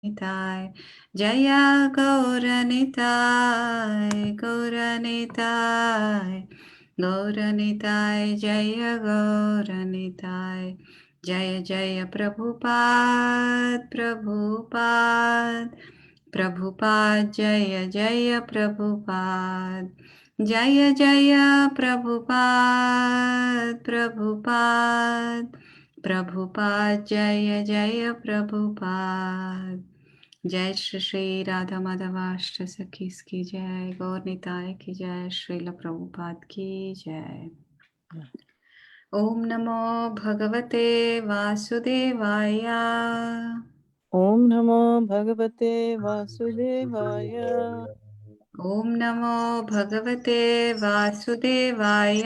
Nitai, Jaya Gauranitai, Gauranitai, Gauranitai, Jaya Gauranitai, Jaya Jaya Prabhupada, Prabhupada, Prabhupada, Jaya Jaya Prabhupada, Jaya Jaya Prabhupada, Prabhupada, Prabhupada, Jaya Jaya Prabhupada. जय श्री श्री राधा माधवाष्ट सखीस की जय, गौर निताय की जय, श्रील प्रभुपाद की जय। ओम नमो भगवते वासुदेवाय। ओम नमो भगवते वासुदेवाय। ओम नमो भगवते वासुदेवाय।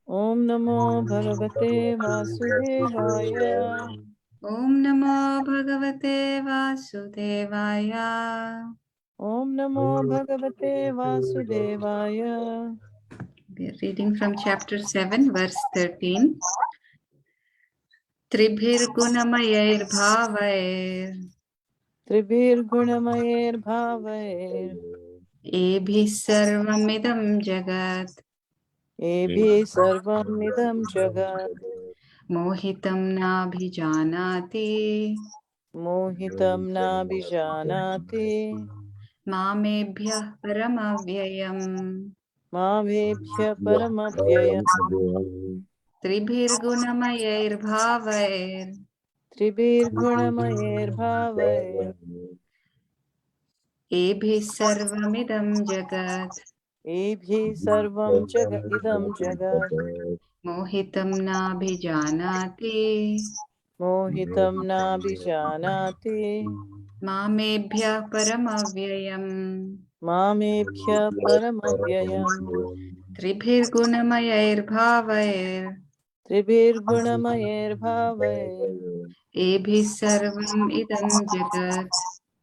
ओम नमो भगवते वासुदेवाय। ओम नमो भगवते वासुदेवाय। ओम नमो भगवते वासुदेवाय। We are reading from chapter 7, verse 13. त्रिभिर्गुणमयैर्भावैर् त्रिभिर्गुणमयैर्भावैर् एभिः सर्वमिदं जगत् एभिः सर्वमिदं जगत् मोहितं नाभिजानाति मोहितं नाभिजानाति मामेभ्यः परमव्ययम्। मामेभ्यः परमव्ययम्। त्रिभिर्गुणमयैर्भावैर् त्रिभिर्गुणमयैर्भावैर् एभिः सर्वमिदं जगत् एभिः सर्वं इदं जगत् मोहितं नाभिजानाति मोहितं नाभिजानाति मामेभ्यः परमव्ययम्। मामेभ्यः परमव्ययम्। त्रिभिर्गुणमयैर्भावैर् त्रिभिर्गुणमयैर्भावैर् एभिः सर्वम् इदं जगत्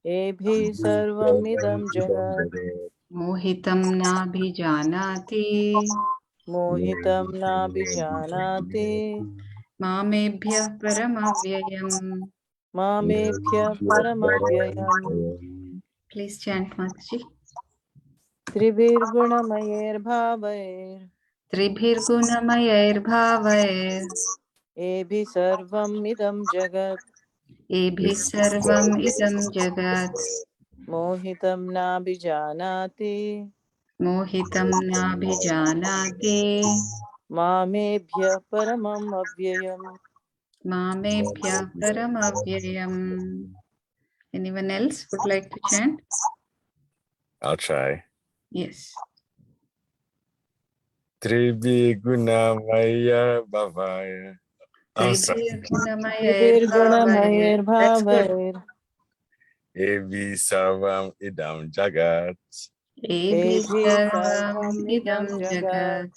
एभिः सर्वमिदं जगत् मोहितं नाभिजानाति मोहितं नाभिजानाति मामेभ्यः परमव्ययम्। मामेभ्यः परमव्ययम्। Please chant Mataji. त्रिभिर्गुणमयैर्भावैर् त्रिभिर्गुणमयैर्भावैर् एभिः सर्वमिदं जगत् एभिः सर्वम् इदं जगत् मोहितं नाभिजानाति मोहितं नाभिजानाति मामेभ्यः परमम् अव्ययम्। मामेभ्यः परमव्ययम्. Anyone else would like to chant? I'll try. Yes. Tribhigunamaya bhavaya. I'm sorry. Tribhiर्गुणमयैर्भावैर्. That's good. त्रिभिर्गुणमयैर्भावैर् Evi sarvam idam jagat. एभिः एभिः सर्वम् सर्वमिदं इदं जगत् जगत्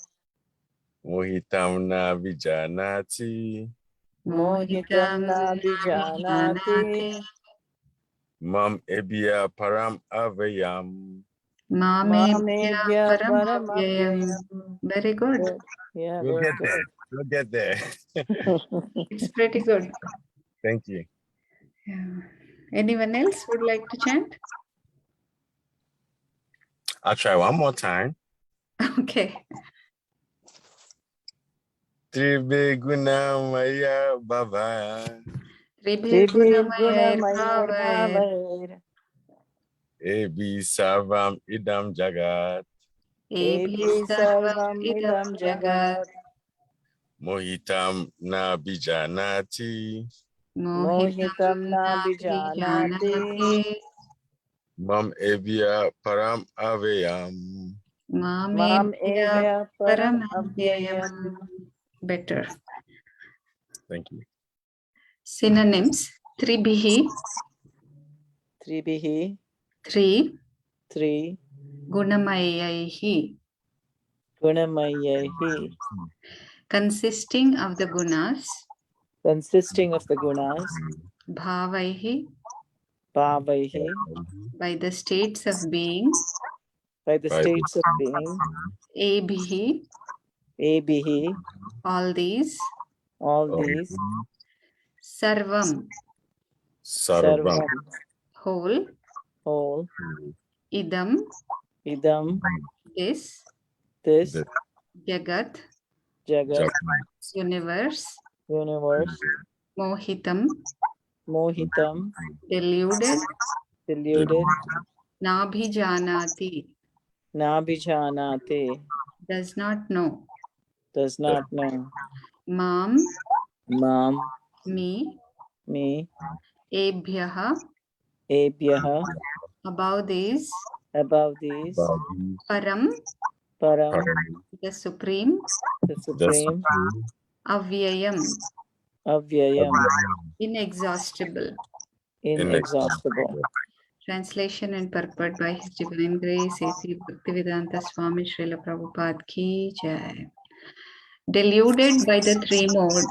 Mohitam na vijanati. मोहितं मोहितं नाभिजानाति नाभिजानाति Mam ebia param avayam. मामेभ्यः मामेभ्यः परमव्ययम्. परमव्ययम्. Very good. Yeah, We'll very get there. We'll get there. It's pretty good. Thank you. Yeah. Anyone else would like to chant? I'll try one more time. Okay. Tribhigunamaya bhavaya. त्रिभिर्गुणमयैर्भावैर् त्रिभिर्गुणमयैर्भावैर् Evi sarvam idam jagat. एभिः एभिः सर्वम् इदं सर्वमिदं जगत् जगत् Mohitam na vijanati. मोहितं मोहितं नाभिजानाति नाभिजानाति Mam evia param avayam. मामेभ्यः मामेभ्यः परम् परमव्ययम्. अव्ययम्. Better. Thank you. Synonyms. त्रिभिः त्रिभिः त्रि त्रि गुणमयैः गुणमयैः consisting of the gunas consisting of the gunas bhavaihi bhavaihi by the states of being by the states of being abhihi abhihi all these all these sarvam Sarvam. whole, whole, idam, idam, this, this, jagat, jagat, universe, universe, mohitam, mohitam, deluded, deluded, nabhijanati, nabhijanate, does not know, does not know, mam, mam, me, me, ebhyaha, ebhyaha, above these, above these, param, param, the supreme, the supreme, avyayam, avyayam, inexhaustible. inexhaustible. Translation and purport by His Divine Grace, A.C. Bhaktivedanta Swami Srila Prabhupada Ki Jai. Deluded by the three modes,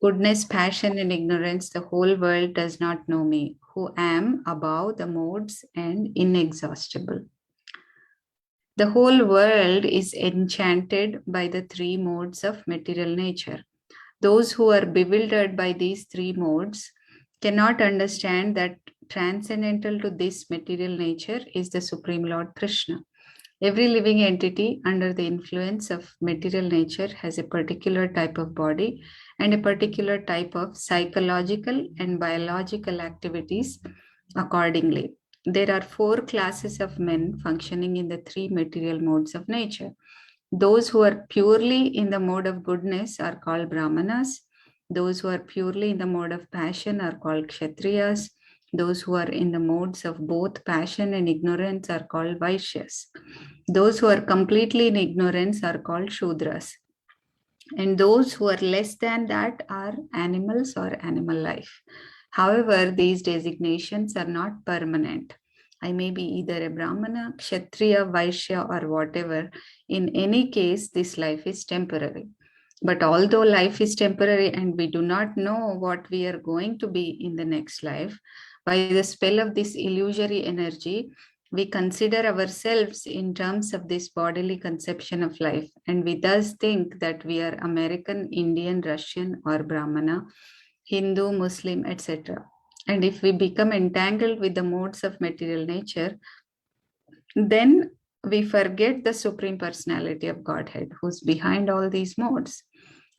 goodness, passion, and ignorance, the whole world does not know me, who am above the modes and inexhaustible. The whole world is enchanted by the three modes of material nature. Those who are bewildered by these three modes cannot understand that transcendental to this material nature is the Supreme Lord Krishna. Every living entity under the influence of material nature has a particular type of body and a particular type of psychological and biological activities accordingly. There are four classes of men functioning in the three material modes of nature. Those who are purely in the mode of goodness are called Brahmanas. Those who are purely in the mode of passion are called Kshatriyas. Those who are in the modes of both passion and ignorance are called Vaishyas. Those who are completely in ignorance are called Shudras. And those who are less than that are animals or animal life. However, these designations are not permanent. I may be either a Brahmana, Kshatriya, Vaishya, or whatever. In any case, this life is temporary. But although life is temporary and we do not know what we are going to be in the next life, by the spell of this illusory energy, we consider ourselves in terms of this bodily conception of life, and we thus think that we are American, Indian, Russian, or Brahmana, Hindu, Muslim, etc. And if we become entangled with the modes of material nature, then we forget the Supreme Personality of Godhead, who's behind all these modes.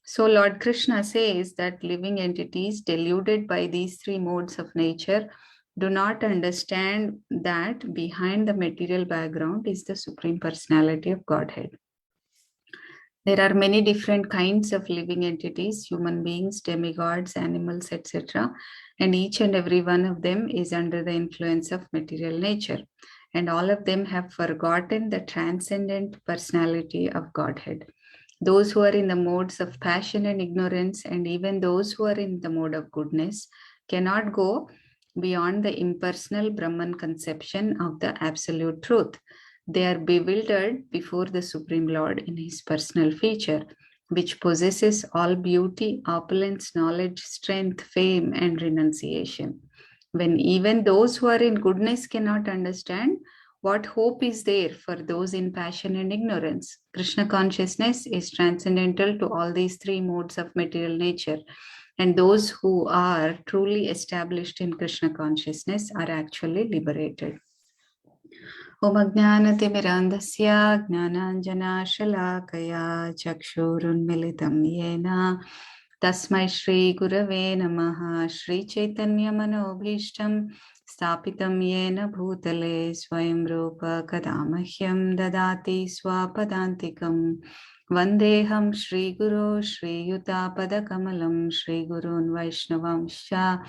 So Lord Krishna says that living entities deluded by these three modes of nature do not understand that behind the material background is the Supreme Personality of Godhead. There are many different kinds of living entities, human beings, demigods, animals, etc. And each and every one of them is under the influence of material nature. And all of them have forgotten the transcendent personality of Godhead. Those who are in the modes of passion and ignorance, and even those who are in the mode of goodness, cannot go beyond the impersonal Brahman conception of the absolute truth. They are bewildered before the Supreme Lord in his personal feature, which possesses all beauty, opulence, knowledge, strength, fame, and renunciation. When even those who are in goodness cannot understand, what hope is there for those in passion and ignorance? Krishna consciousness is transcendental to all these three modes of material nature, and those who are truly established in Krishna consciousness are actually liberated. Om Ajnanatimirandasya Jnananjana Shalakaya Chakshurunmilitam Yena Tasmai Shri Gurave Namaha Shri Chaitanya Manobhishtam Stapitam Yena Bhutale Swayam Rupa Kadamahyam Dadati Swapadantikam Vandeham Shri Guru Shri Yuta Padakamalam Shri Gurun Vaishnavamsha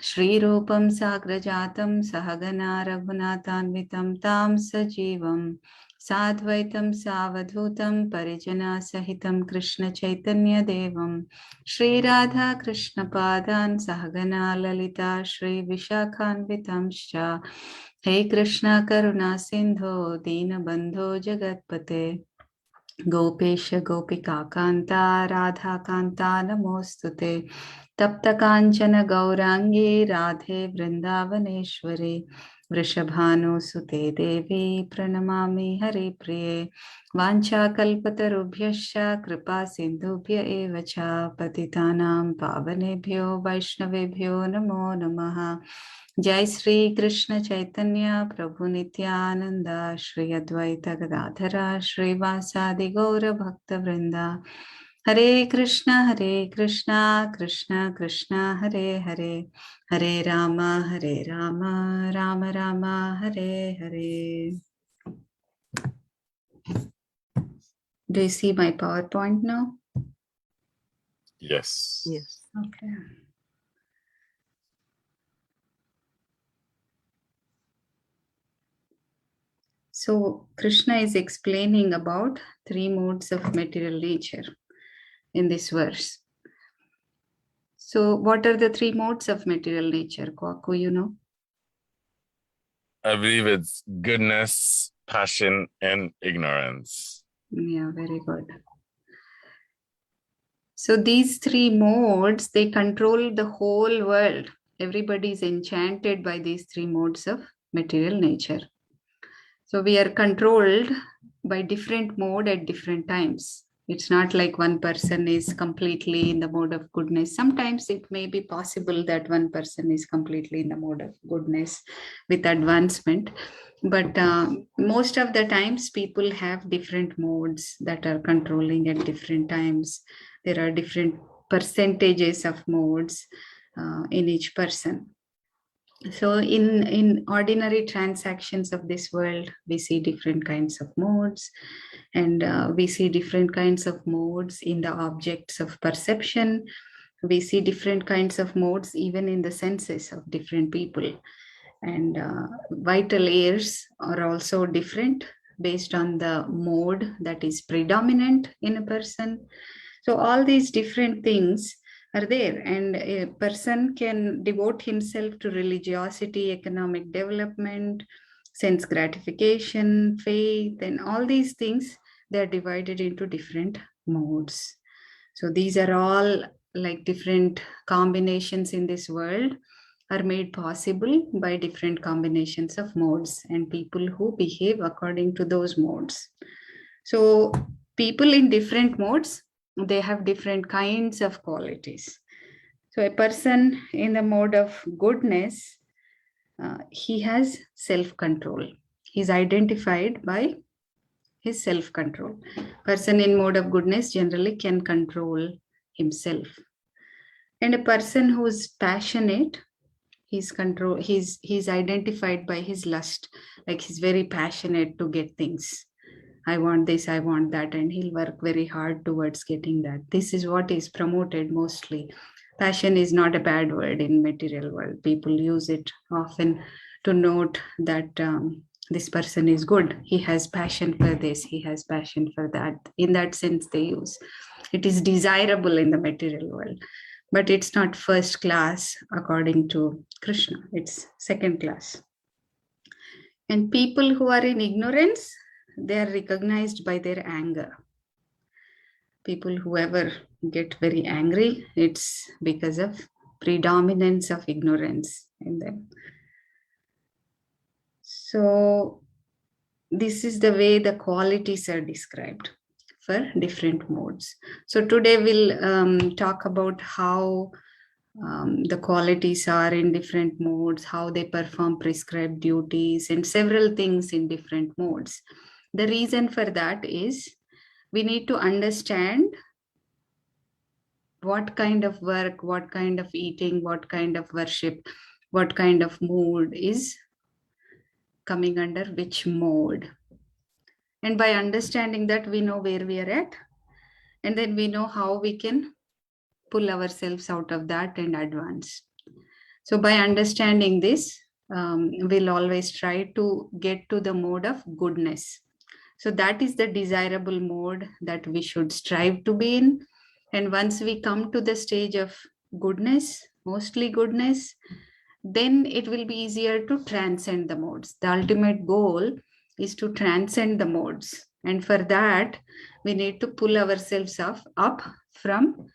Shri Rupam Sagrajatam Sahagana Raghunathanvitam Tam Sajivam Sadvaitam Savadhutam Parijana Sahitam Krishna Chaitanya Devam Shri Radha Krishna Padan Sahagana Lalita Shri Vishakhanvitam Shah Hey Krishna Karuna Sindho Dina Bandho Jagatpate Gopesha Gopika Kanta Radha Kanta Namostute Tapta Kanchana Gaurangi Radhe Vrindavaneshwari Vrishabhanu Sute Devi Pranamami Hari Priye Vancha Kalpatarubhyascha Kripa Sindhubhya Evacha Patitanam Pavanebhyo Vaishnavebhyo Namo Namaha. Jai Sri Krishna Chaitanya Prabhu Nityananda Shri Advaita Gadadhara Shri Vasadi Gaura Bhakta Vrinda. Hare Krishna Krishna Krishna Hare Hare Hare Rama Rama Rama Hare Hare. Do you see my PowerPoint now? Yes. Yes. Okay. So Krishna is explaining about 3 modes of material nature in this verse. So what are the 3 modes of material nature, Kwaku, you know? I believe it's goodness, passion, and ignorance. Yeah, very good. So these 3 modes, they control the whole world. Everybody is enchanted by these 3 modes of material nature. So we are controlled by different mode at different times. It's not like one person is completely in the mode of goodness. Sometimes it may be possible that one person is completely in the mode of goodness with advancement. But most of the times people have different modes that are controlling at different times. There are different percentages of modes in each person. So in ordinary transactions of this world, we see different kinds of modes, and we see different kinds of modes in the objects of perception. We see different kinds of modes even in the senses of different people. And vital airs are also different based on the mode that is predominant in a person. So all these different things are there, and a person can devote himself to religiosity, economic development, sense gratification, faith, and all these things. They are divided into different modes. So these are all like different combinations in this world are made possible by different combinations of modes and people who behave according to those modes. So people in different modes, they have different kinds of qualities. So a person in the mode of goodness, he has self-control. He's identified by his self-control. Person in mode of goodness generally can control himself. And a person who's passionate, he's identified by his lust. Like he's very passionate to get things. I want this, I want that, and he'll work very hard towards getting that. This is what is promoted mostly. Passion is not a bad word in material world. People use it often to note that this person is good. He has passion for this, he has passion for that. In that sense, they use. It is desirable in the material world, but it's not first class according to Krishna. It's second class. And people who are in ignorance, they are recognized by their anger. People who ever get very angry, it's because of predominance of ignorance in them. So this is the way the qualities are described for different modes. So today we'll talk about how the qualities are in different modes, how they perform prescribed duties, and several things in different modes. The reason for that is we need to understand what kind of work, what kind of eating, what kind of worship, what kind of mood is coming under which mode. And by understanding that, we know where we are at, and then we know how we can pull ourselves out of that and advance. So by understanding this, we'll always try to get to the mode of goodness. So that is the desirable mode that we should strive to be in. And once we come to the stage of goodness, mostly goodness, then it will be easier to transcend the modes. The ultimate goal is to transcend the modes. And for that, we need to pull ourselves up from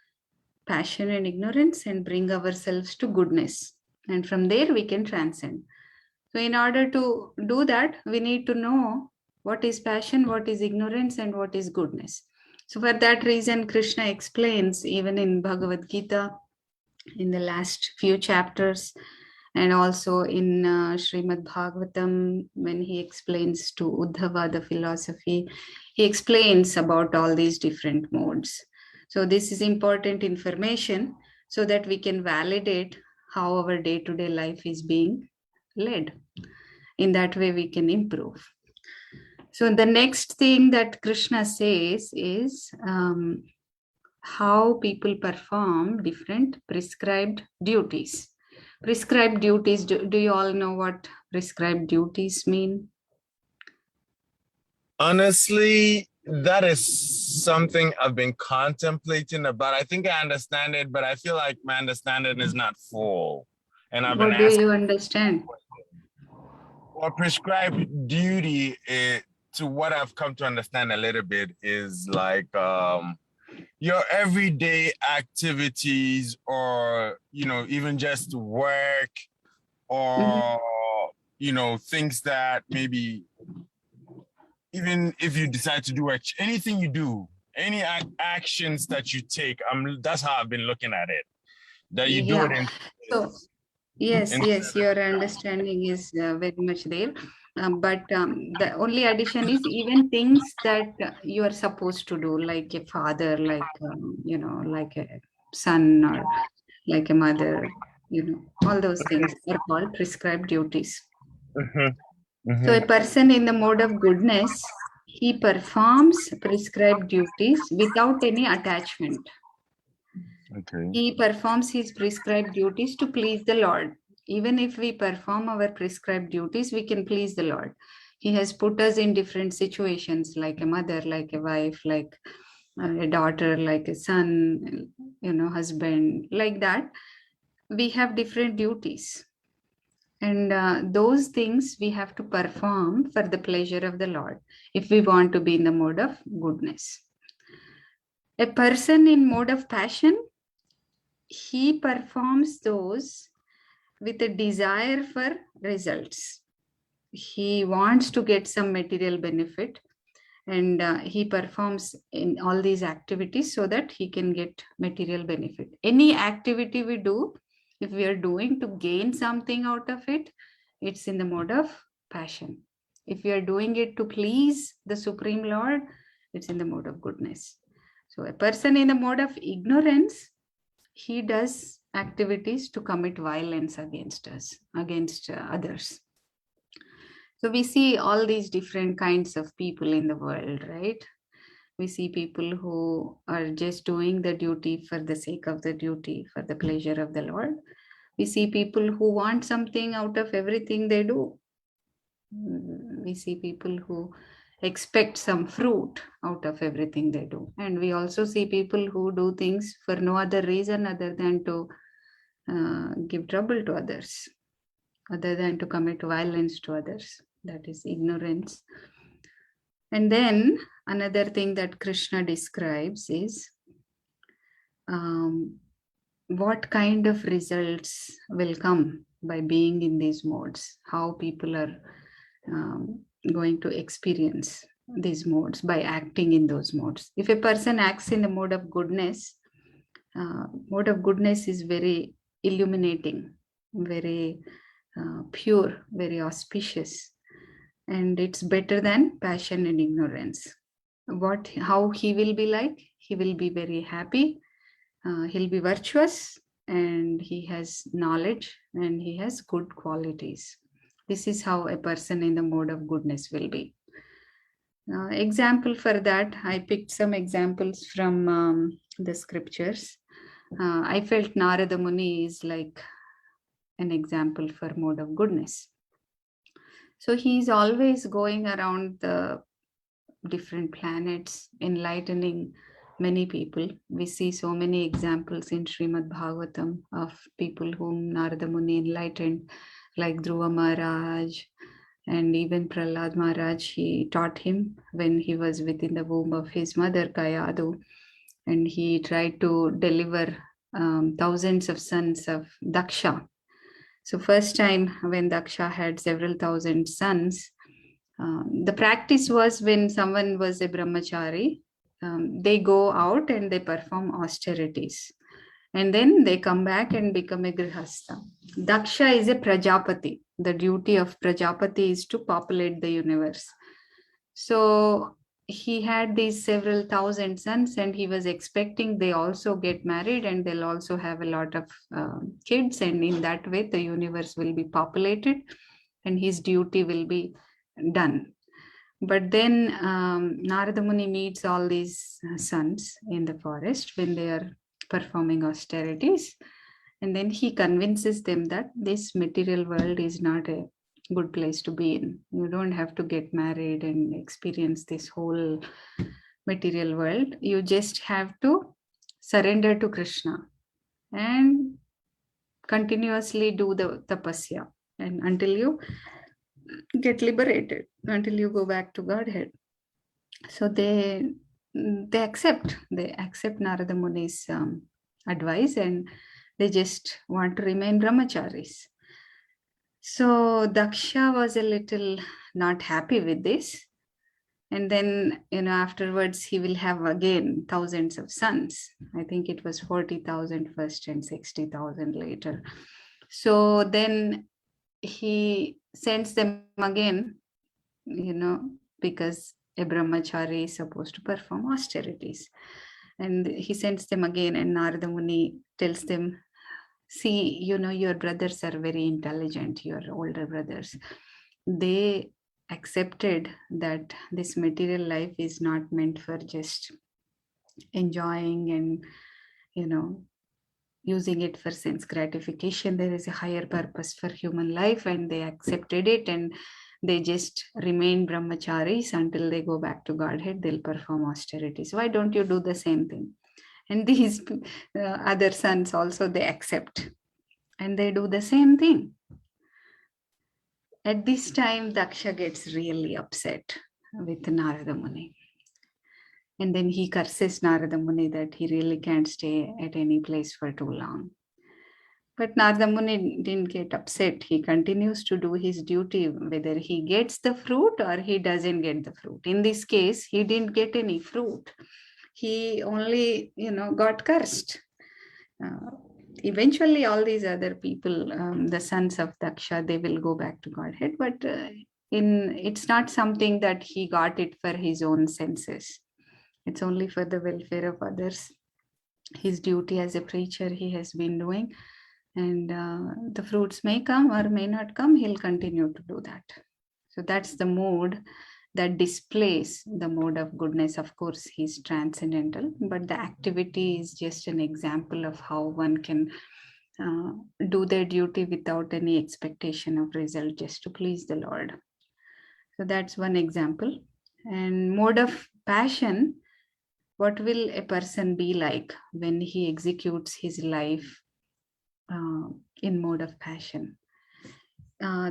passion and ignorance and bring ourselves to goodness. And from there, we can transcend. So in order to do that, we need to know what is passion, what is ignorance, and what is goodness. So for that reason, Krishna explains even in Bhagavad Gita, in the last few chapters, and also in Srimad Bhagavatam, when he explains to Uddhava the philosophy, he explains about all these different modes. So this is important information so that we can validate how our day-to-day life is being led. In that way, we can improve. So the next thing that Krishna says is how people perform different prescribed duties. Prescribed duties, do you all know what prescribed duties mean? Honestly, that is something I've been contemplating about. I think I understand it, but I feel like my understanding is not full. And I've been What do asking, you understand? what prescribed duty is, to what I've come to understand a little bit, is like your everyday activities, or even just work, or things that maybe, even if you decide to do anything you do, any actions that you take, that's how I've been looking at it, that you do it Yeah. So yes, in your understanding is very much there. But the only addition is even things that you are supposed to do, like a father, like like a son, or like a mother. All those things are called prescribed duties. Mhm, So mhm. a person in the mode of goodness, he performs prescribed duties without any attachment. Okay. He performs his prescribed duties to please the Lord. Even if we perform our prescribed duties, we can please the Lord. He has put us in different situations, like a mother, like a wife, like a daughter, like a son, husband, like that. We have different duties. And those things we have to perform for the pleasure of the Lord if we want to be in the mode of goodness. A person in mode of passion, he performs those with a desire for results. He wants to get some material benefit, and he performs in all these activities so that he can get material benefit. Any activity we do, if we are doing to gain something out of it, it's in the mode of passion. If we are doing it to please the Supreme Lord, it's in the mode of goodness. So a person in the mode of ignorance, he does activities to commit violence against us, against others. So we see all these different kinds of people in the world, right? We see people who are just doing the duty for the sake of the duty, for the pleasure of the Lord. We see people who want something out of everything they do. We see people who expect some fruit out of everything they do. And we also see people who do things for no other reason other than to give trouble to others, other than to commit violence to others. That is ignorance. And then another thing that Krishna describes is what kind of results will come by being in these modes, how people are going to experience these modes by acting in those modes. If a person acts in the mode of goodness is very illuminating, very pure, very auspicious, and it's better than passion and ignorance. How he will be like? He will be very happy, he'll be virtuous, and he has knowledge, and he has good qualities. This is how a person in the mode of goodness will be. Example for that, I picked some examples from the scriptures. I felt Narada Muni is like an example for mode of goodness. So he's always going around the different planets, enlightening many people. We see so many examples in Srimad Bhagavatam of people whom Narada Muni enlightened, like Dhruva Maharaj, and even Prahlad Maharaj. He taught him when he was within the womb of his mother Kayadu, and he tried to deliver thousands of sons of Daksha. So first time when Daksha had several thousand sons, the practice was when someone was a brahmachari, they go out and they perform austerities. And then they come back and become a grihastha. Daksha is a prajapati. The duty of prajapati is to populate the universe. So he had these several thousand sons, and he was expecting they also get married and they'll also have a lot of kids. And in that way, the universe will be populated and his duty will be done. But then Narada Muni meets all these sons in the forest when they are performing austerities. And then he convinces them that this material world is not a good place to be in. You don't have to get married and experience this whole material world. You just have to surrender to Krishna and continuously do the tapasya, and until you get liberated, until you go back to Godhead. So they accept Narada Muni's advice, and they just want to remain brahmacharis. So Daksha was a little not happy with this. And then, afterwards he will have again thousands of sons. I think it was 40,000 first and 60,000 later. So then he sends them again, because a brahmachari is supposed to perform austerities. And he sends them again, and Narada Muni tells them, see, your brothers are very intelligent, your older brothers. They accepted that this material life is not meant for just enjoying and, using it for sense gratification. There is a higher purpose for human life, and they accepted it, and they just remain brahmacharis until they go back to Godhead. They'll perform austerities. Why don't you do the same thing? And these other sons also, they accept and they do the same thing. At this time, Daksha gets really upset with Narada Muni. And then he curses Narada Muni that he really can't stay at any place for too long. But Narada Muni didn't get upset. He continues to do his duty, whether he gets the fruit or he doesn't get the fruit. In this case, he didn't get any fruit. He only, got cursed. Eventually, all these other people, the sons of Daksha, they will go back to Godhead. But it's not something that he got it for his own senses. It's only for the welfare of others. His duty as a preacher he has been doing. And the fruits may come or may not come. He'll continue to do that. So that's the mode that displays the mode of goodness. Of course, he's transcendental, but the activity is just an example of how one can do their duty without any expectation of result, just to please the Lord. So that's one example. And mode of passion, what will a person be like when he executes his life in mode of passion?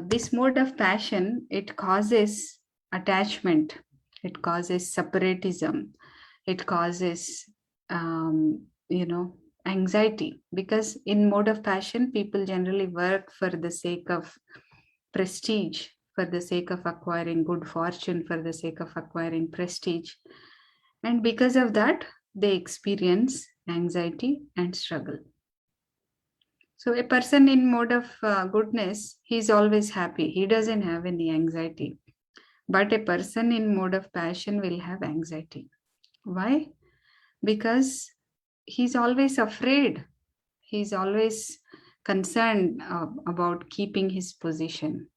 This mode of passion, it causes attachment, it causes separatism, it causes anxiety, because in mode of passion people generally work for the sake of prestige, for the sake of acquiring good fortune, for the sake of acquiring prestige, and because of that they experience anxiety and struggle. So a person in mode of goodness, he's always happy. He doesn't have any anxiety. But a person in mode of passion will have anxiety. Why? Because he's always afraid. He's always concerned about keeping his position.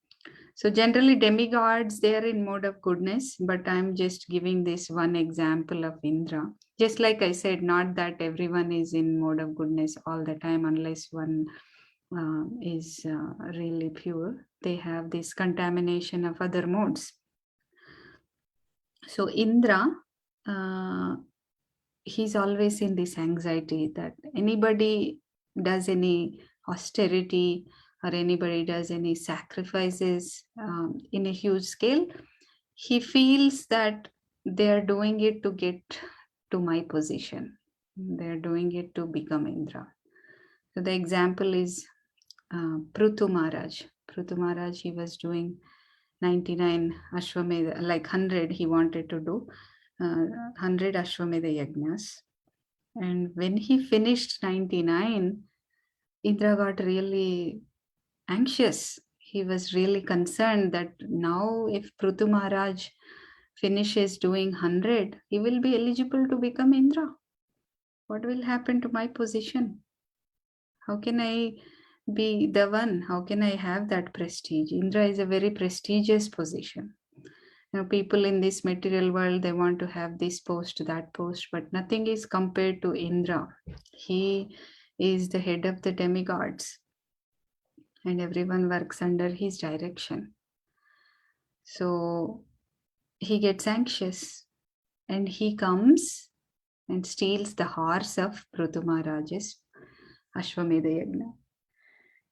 So generally demigods, they are in mode of goodness, but I'm just giving this one example of Indra. Just like I said, not that everyone is in mode of goodness all the time, unless one is really pure. They have this contamination of other modes. So Indra, he's always in this anxiety that anybody does any austerity or anybody does any sacrifices in a huge scale, he feels that they're doing it to get to my position. They're doing it to become Indra. So the example is Prutu Maharaj. Prutu Maharaj, he was doing 99 Ashwamedha, like 100 he wanted to do, 100 Ashwamedha Yajnas. And when he finished 99, Indra got really anxious. He was really concerned that now if Prutu Maharaj finishes doing 100, he will be eligible to become Indra. What will happen to my position? How can I be the one? How can I have that prestige? Indra is a very prestigious position. You know, people in this material world, they want to have this post, that post, but nothing is compared to Indra. He is the head of the demigods, and everyone works under his direction. So he gets anxious, and he comes and steals the horse of Prutu Maharaj's Ashwamedha Yajna.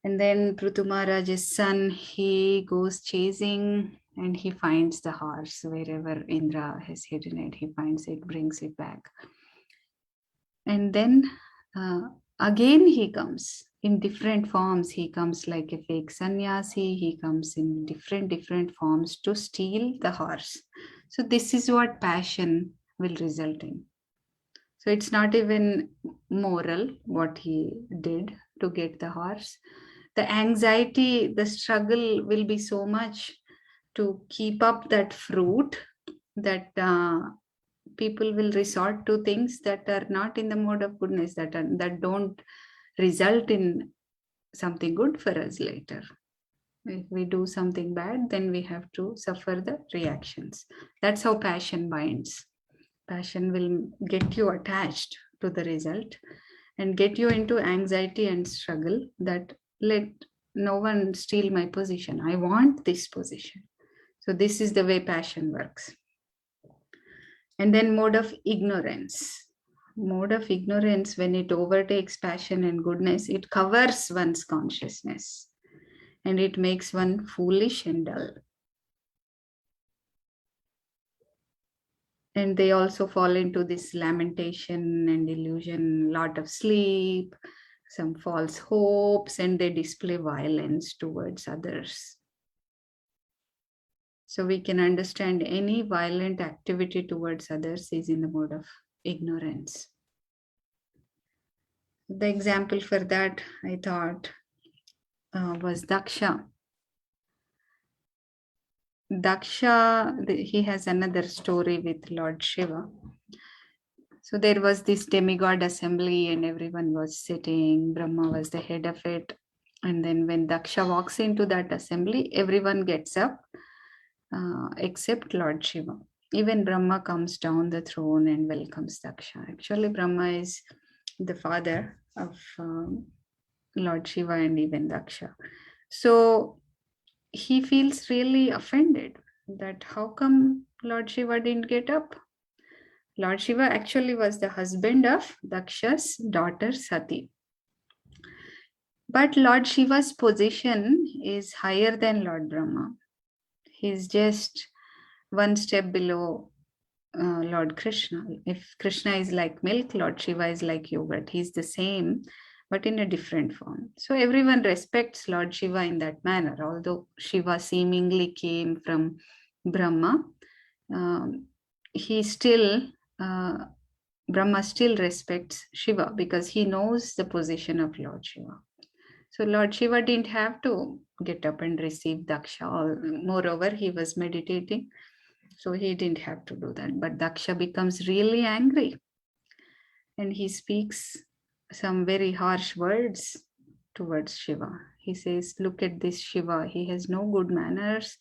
And then Prutu Maharaj's son, he goes chasing and he finds the horse wherever Indra has hidden it. He finds it, brings it back. And then again he comes in different forms. He comes like a fake sannyasi. He comes in different forms to steal the horse. So this is what passion will result in. So it's not even moral what he did to get the horse. The anxiety, the struggle will be so much to keep up that fruit that people will resort to things that are not in the mode of goodness, that don't result in something good for us later. If we do something bad, then we have to suffer the reactions. That's how passion binds. Passion will get you attached to the result and get you into anxiety and struggle that let no one steal my position. I want this position. So this is the way passion works. And then mode of ignorance. Mode of ignorance, when it overtakes passion and goodness, it covers one's consciousness and it makes one foolish and dull. And they also fall into this lamentation and illusion, lot of sleep, some false hopes, and they display violence towards others. So we can understand any violent activity towards others is in the mode of ignorance. The example for that, I thought, was Daksha. Daksha, he has another story with Lord Shiva. So there was this demigod assembly and everyone was sitting. Brahma was the head of it. And then when Daksha walks into that assembly, everyone gets up except Lord Shiva. Even Brahma comes down the throne and welcomes Daksha. Actually, Brahma is the father of Lord Shiva and even Daksha. So he feels really offended that how come Lord Shiva didn't get up? Lord Shiva actually was the husband of Daksha's daughter Sati. But Lord Shiva's position is higher than Lord Brahma. He's just one step below Lord Krishna. If Krishna is like milk, Lord Shiva is like yogurt. He's the same, but in a different form. So everyone respects Lord Shiva in that manner. Although Shiva seemingly came from Brahma, Brahma still respects Shiva because he knows the position of Lord Shiva. So Lord Shiva didn't have to get up and receive Daksha. Moreover, he was meditating, so he didn't have to do that. But Daksha becomes really angry and he speaks some very harsh words towards Shiva. He says, look at this Shiva, he has no good manners.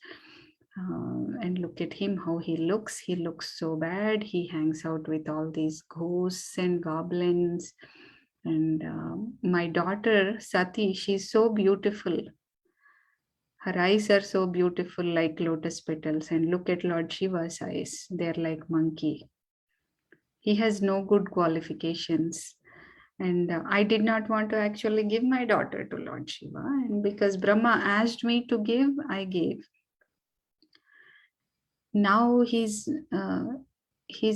And look at him, how he looks so bad. He hangs out with all these ghosts and goblins. And my daughter Sati, she's so beautiful. Her eyes are so beautiful like lotus petals. And look at Lord Shiva's eyes, they're like monkey. He has no good qualifications. And I did not want to actually give my daughter to Lord Shiva. And because Brahma asked me to give, I gave. Now he's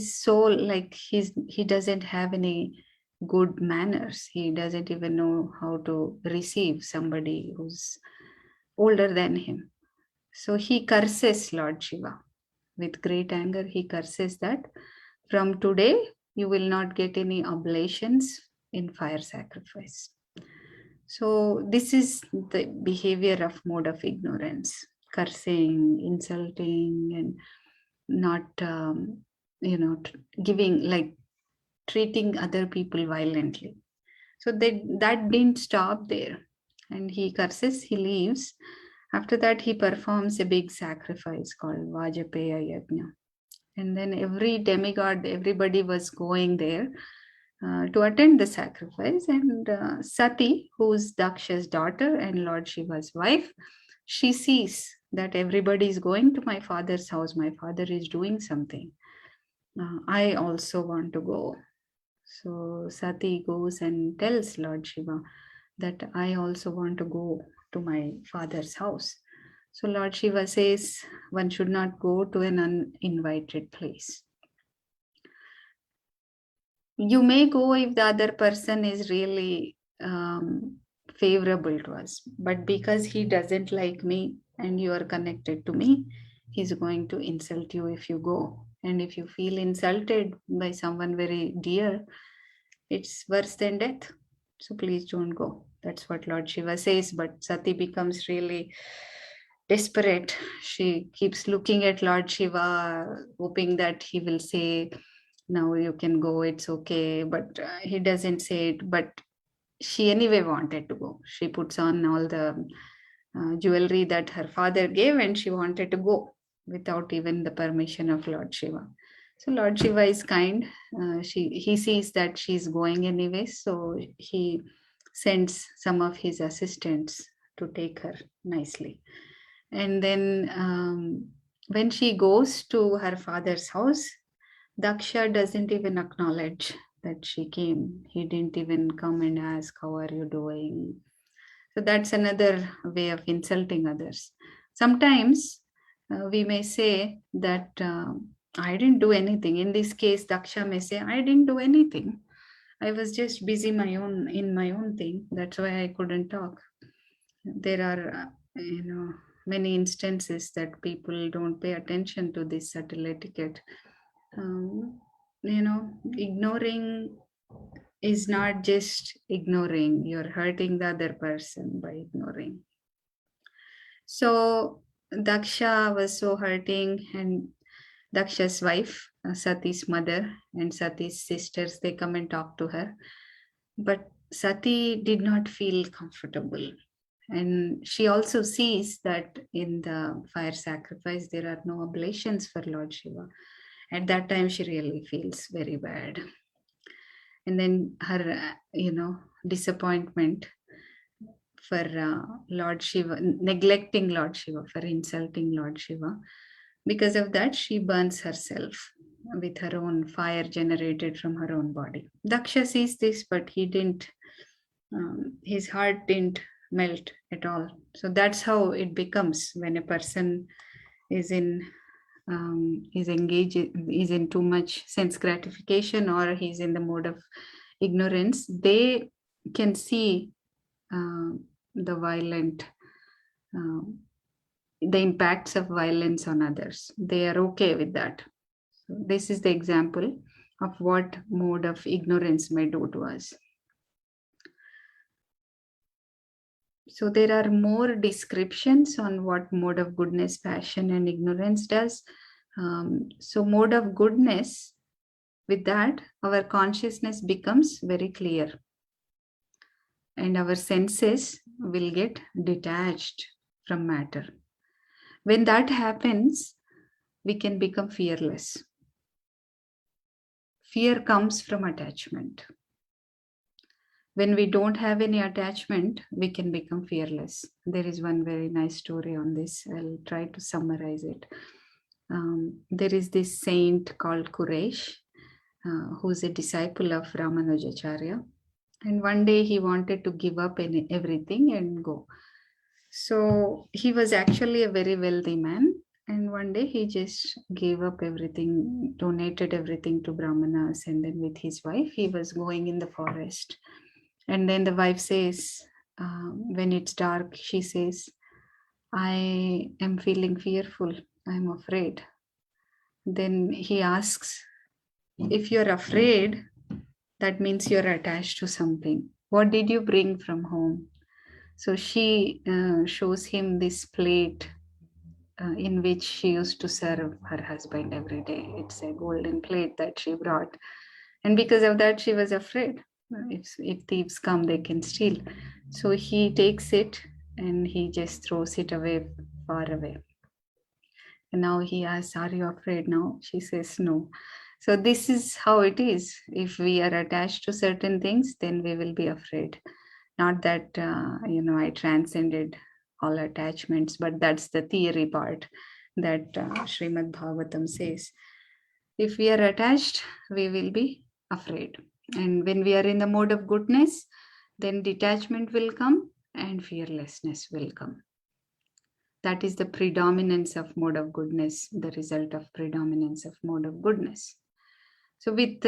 so like he doesn't have any good manners. He doesn't even know how to receive somebody who's older than him. So he curses Lord Shiva. With great anger, he curses that from today, you will not get any oblations in fire sacrifice. So this is the behavior of mode of ignorance, cursing, insulting, and not, giving, like treating other people violently. So that didn't stop there. And he curses, he leaves. After that, he performs a big sacrifice called Vajapeya Yajna. And then every demigod, everybody was going there to attend the sacrifice. And Sati, who's Daksha's daughter and Lord Shiva's wife, she sees that everybody is going to my father's house. My father is doing something. I also want to go. So Sati goes and tells Lord Shiva that I also want to go to my father's house. So Lord Shiva says one should not go to an uninvited place. You may go if the other person is really favorable to us, but because he doesn't like me and you are connected to me, he's going to insult you if you go. And if you feel insulted by someone very dear, it's worse than death. So please don't go. That's what Lord Shiva says. But Sati becomes really desperate. She keeps looking at Lord Shiva, hoping that he will say, now you can go, it's okay. But he doesn't say it. But she anyway wanted to go. She puts on all the jewelry that her father gave and she wanted to go without even the permission of Lord Shiva. So Lord Shiva is kind. He sees that she's going anyway, so he sends some of his assistants to take her nicely. And then when she goes to her father's house, Daksha doesn't even acknowledge that she came. He didn't even come and ask, how are you doing? So that's another way of insulting others. Sometimes we may say that I didn't do anything. In this case, Daksha may say, I didn't do anything. I was just busy in my own thing. That's why I couldn't talk. There are, many instances that people don't pay attention to this subtle etiquette. Ignoring is not just ignoring. You're hurting the other person by ignoring. So Daksha was so hurting, and Daksha's wife, Sati's mother, and Sati's sisters, they come and talk to her. But Sati did not feel comfortable. And she also sees that in the fire sacrifice, there are no oblations for Lord Shiva. At that time, she really feels very bad. And then her, disappointment for Lord Shiva, neglecting Lord Shiva, for insulting Lord Shiva. Because of that, she burns herself with her own fire generated from her own body. Daksha sees this, but he didn't, his heart didn't melt at all. So that's how it becomes when a person is engaged, is in too much sense gratification, or he's in the mode of ignorance. They can see the violent, the impacts of violence on others. They are okay with that. So this is the example of what mode of ignorance may do to us. So there are more descriptions on what mode of goodness, passion, and ignorance does. So mode of goodness, with that, our consciousness becomes very clear. And our senses will get detached from matter. When that happens, we can become fearless. Fear comes from attachment. When we don't have any attachment, we can become fearless. There is one very nice story on this. I'll try to summarize it. There is this saint called Kuresh, who's a disciple of Ramanujacharya. And one day he wanted to give up everything and go. So he was actually a very wealthy man. And one day he just gave up everything, donated everything to Brahmanas, and then with his wife, he was going in the forest. And then the wife says, when it's dark, she says, I am feeling fearful, I'm afraid. Then he asks, if you're afraid, that means you're attached to something. What did you bring from home? So she shows him this plate in which she used to serve her husband every day. It's a golden plate that she brought. And because of that, she was afraid. If thieves come, they can steal. So he takes it and he just throws it away, far away. And now he asks, are you afraid now? She says, no. So this is how it is. If we are attached to certain things, then we will be afraid. Not that, I transcended all attachments, but that's the theory part that Srimad Bhagavatam says. If we are attached, we will be afraid. And when we are in the mode of goodness, then detachment will come and fearlessness will come. That is the predominance of mode of goodness, the result of predominance of mode of goodness. So with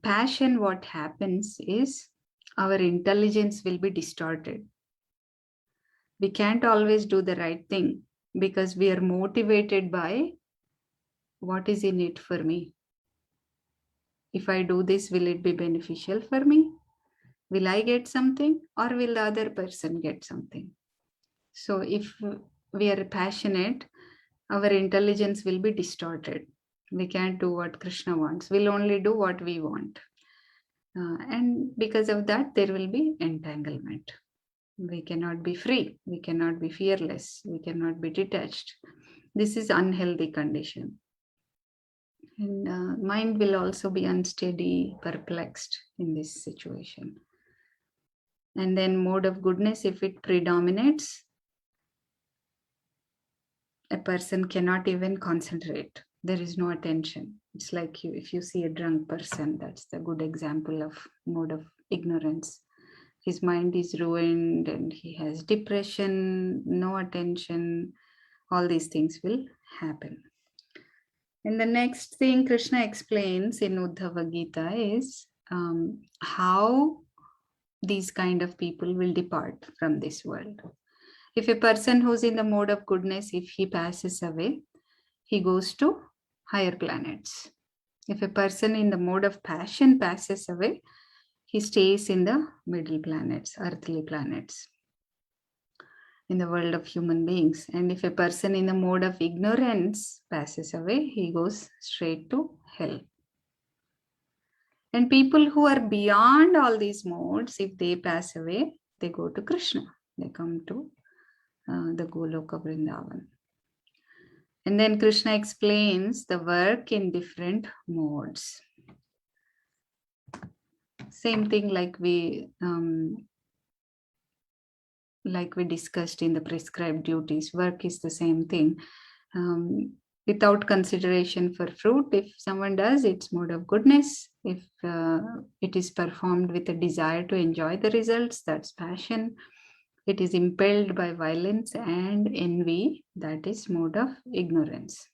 passion, what happens is our intelligence will be distorted. We can't always do the right thing because we are motivated by what is in it for me. If I do this, will it be beneficial for me? Will I get something or will the other person get something? So if we are passionate, our intelligence will be distorted. We can't do what Krishna wants. We'll only do what we want. And because of that, there will be entanglement. We cannot be free. We cannot be fearless. We cannot be detached. This is unhealthy condition. And mind will also be unsteady, perplexed in this situation. And then mode of goodness, if it predominates, a person cannot even concentrate. There is no attention. It's like if you see a drunk person, that's the good example of mode of ignorance. His mind is ruined and he has depression, no attention. All these things will happen. And the next thing Krishna explains in Uddhava Gita is how these kind of people will depart from this world. If a person who's in the mode of goodness, if he passes away, he goes to higher planets. If a person in the mode of passion passes away, he stays in the middle planets, earthly planets, in the world of human beings. And if a person in the mode of ignorance passes away, he goes straight to hell. And people who are beyond all these modes, if they pass away, they go to Krishna. They come to the Goloka Vrindavan. And then Krishna explains the work in different modes. Same thing like we discussed in the prescribed duties. Work is the same thing. Without consideration for fruit, if someone does, it's mode of goodness. If it is performed with a desire to enjoy the results, that's passion. It is impelled by violence and envy, that is mode of ignorance.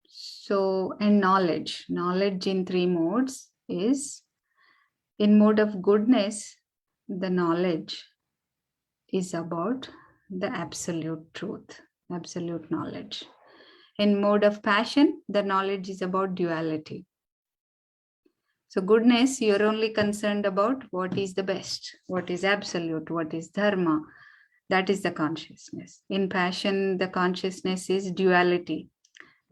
So, and knowledge in three modes is, in mode of goodness, the knowledge is about the absolute truth, absolute knowledge. In mode of passion, the knowledge is about duality. So goodness, you're only concerned about what is the best, what is absolute, what is dharma. That is the consciousness. In passion, the consciousness is duality.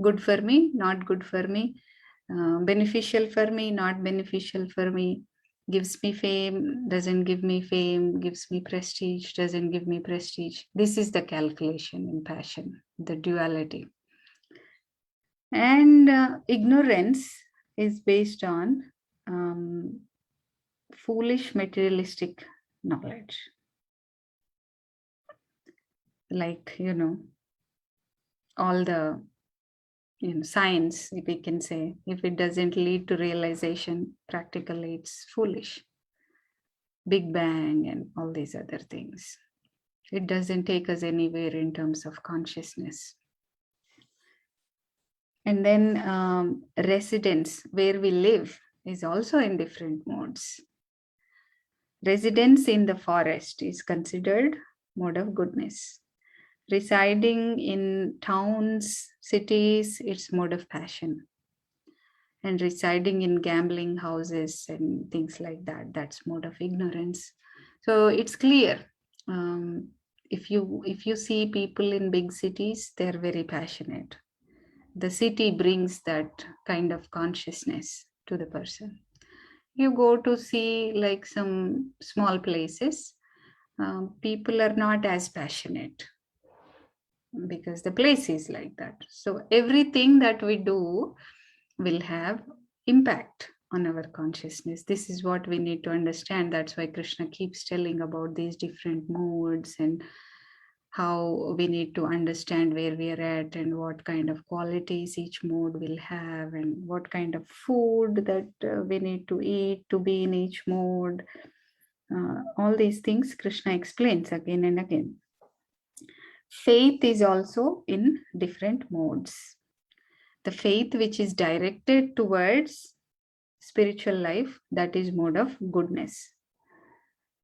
Good for me, not good for me. Beneficial for me, not beneficial for me. Gives me fame, doesn't give me fame. Gives me prestige, doesn't give me prestige. This is the calculation in passion, the duality. And ignorance is based on foolish materialistic knowledge. Like, all the science, if we can say, if it doesn't lead to realization, practically it's foolish. Big Bang and all these other things. It doesn't take us anywhere in terms of consciousness. And then residence, where we live, is also in different modes. Residence in the forest is considered mode of goodness. Residing in towns, cities, it's mode of passion. And residing in gambling houses and things like that, that's mode of ignorance. So it's clear. If you see people in big cities, they're very passionate. The city brings that kind of consciousness to the person. You go to see like some small places, people are not as passionate because the place is like that. So everything that we do will have impact on our consciousness. This is what we need to understand. That's why Krishna keeps telling about these different modes and how we need to understand where we are at and what kind of qualities each mode will have and what kind of food that we need to eat to be in each mode. All these things Krishna explains again and again. Faith is also in different modes. The faith which is directed towards spiritual life, that is mode of goodness.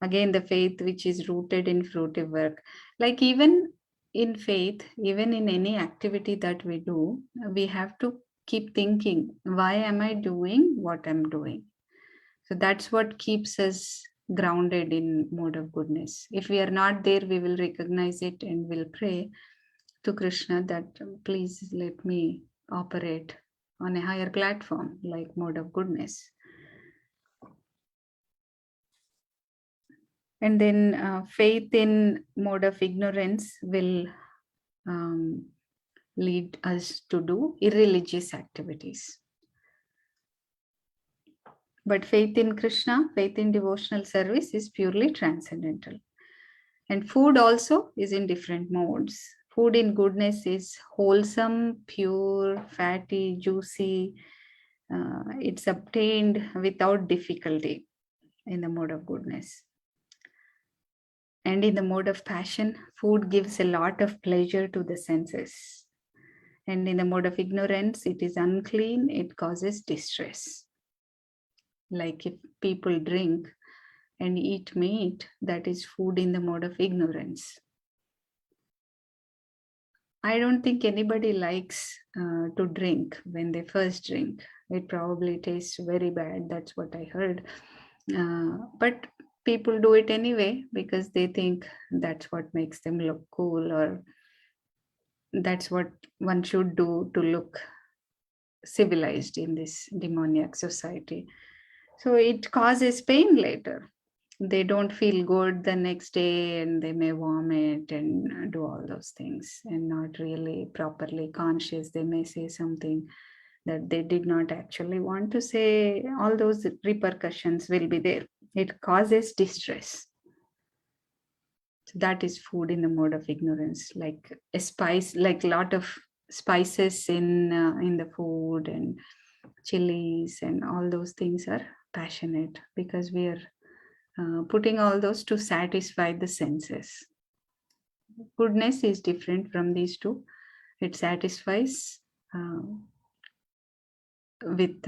Again, the faith which is rooted in fruitive work. Like even in faith, even in any activity that we do, we have to keep thinking, why am I doing what I'm doing? So that's what keeps us grounded in mode of goodness. If we are not there, we will recognize it and will pray to Krishna that please let me operate on a higher platform like mode of goodness. And then faith in mode of ignorance will lead us to do irreligious activities. But faith in Krishna, faith in devotional service is purely transcendental. And food also is in different modes. Food in goodness is wholesome, pure, fatty, juicy. It's obtained without difficulty in the mode of goodness. And in the mode of passion, food gives a lot of pleasure to the senses. And in the mode of ignorance, it is unclean, it causes distress. Like if people drink and eat meat, that is food in the mode of ignorance. I don't think anybody likes to drink when they first drink. It probably tastes very bad. That's what I heard. But people do it anyway because they think that's what makes them look cool, or that's what one should do to look civilized in this demoniac society. So it causes pain later. They don't feel good the next day and they may vomit and do all those things and not really properly conscious. They may say something that they did not actually want to say. All those repercussions will be there. It causes distress. So that is food in the mode of ignorance, like a spice, like a lot of spices in the food and chilies and all those things are passionate because we are putting all those to satisfy the senses. Goodness is different from these two. It satisfies with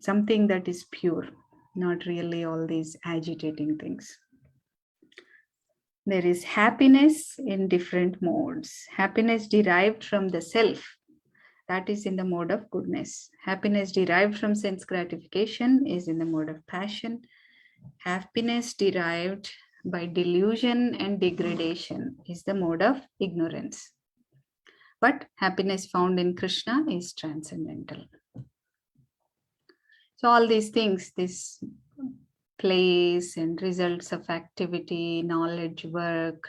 something that is pure, not really all these agitating things. There is happiness in different modes. Happiness derived from the self, that is in the mode of goodness. Happiness derived from sense gratification is in the mode of passion. Happiness derived by delusion and degradation is the mode of ignorance. But happiness found in Krishna is transcendental. So all these things, this place and results of activity, knowledge, work,